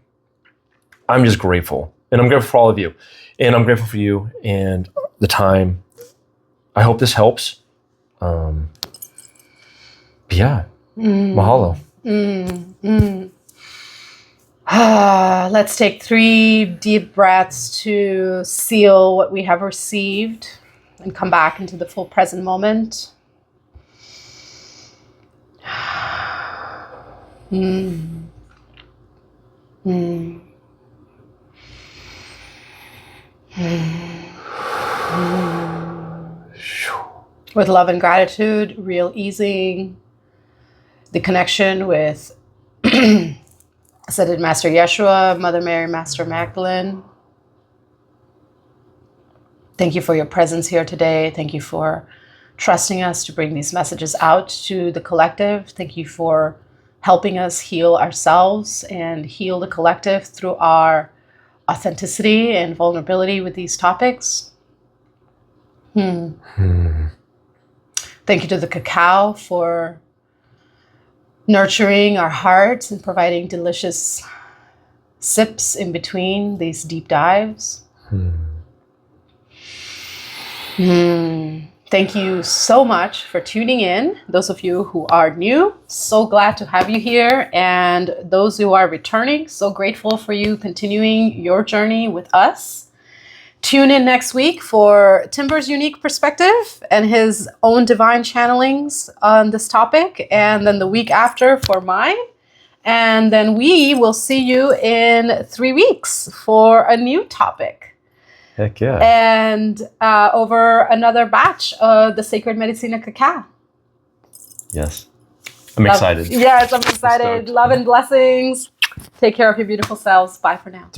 I'm just grateful. And I'm grateful for all of you. And I'm grateful for you and the time. I hope this helps. Yeah. Mahalo. Let's take 3 deep breaths to seal what we have received and come back into the full present moment. With love and gratitude, real easing the connection with Ascended Master Yeshua, Mother Mary, Master Magdalene. Thank you for your presence here today. Thank you for trusting us to bring these messages out to the collective. Thank you for helping us heal ourselves and heal the collective through our authenticity and vulnerability with these topics. Thank you to the cacao for nurturing our hearts and providing delicious sips in between these deep dives. Thank you so much for tuning in. Those of you who are new, so glad to have you here. And those who are returning, so grateful for you continuing your journey with us. Tune in next week for Timber's unique perspective and his own divine channelings on this topic. And then the week after for mine. And then we will see you in 3 weeks for a new topic. Heck yeah. And over another batch of the Sacred Medicina Cacao. Yes. I'm excited. Yes, I'm excited. Love and blessings. Take care of your beautiful selves. Bye for now.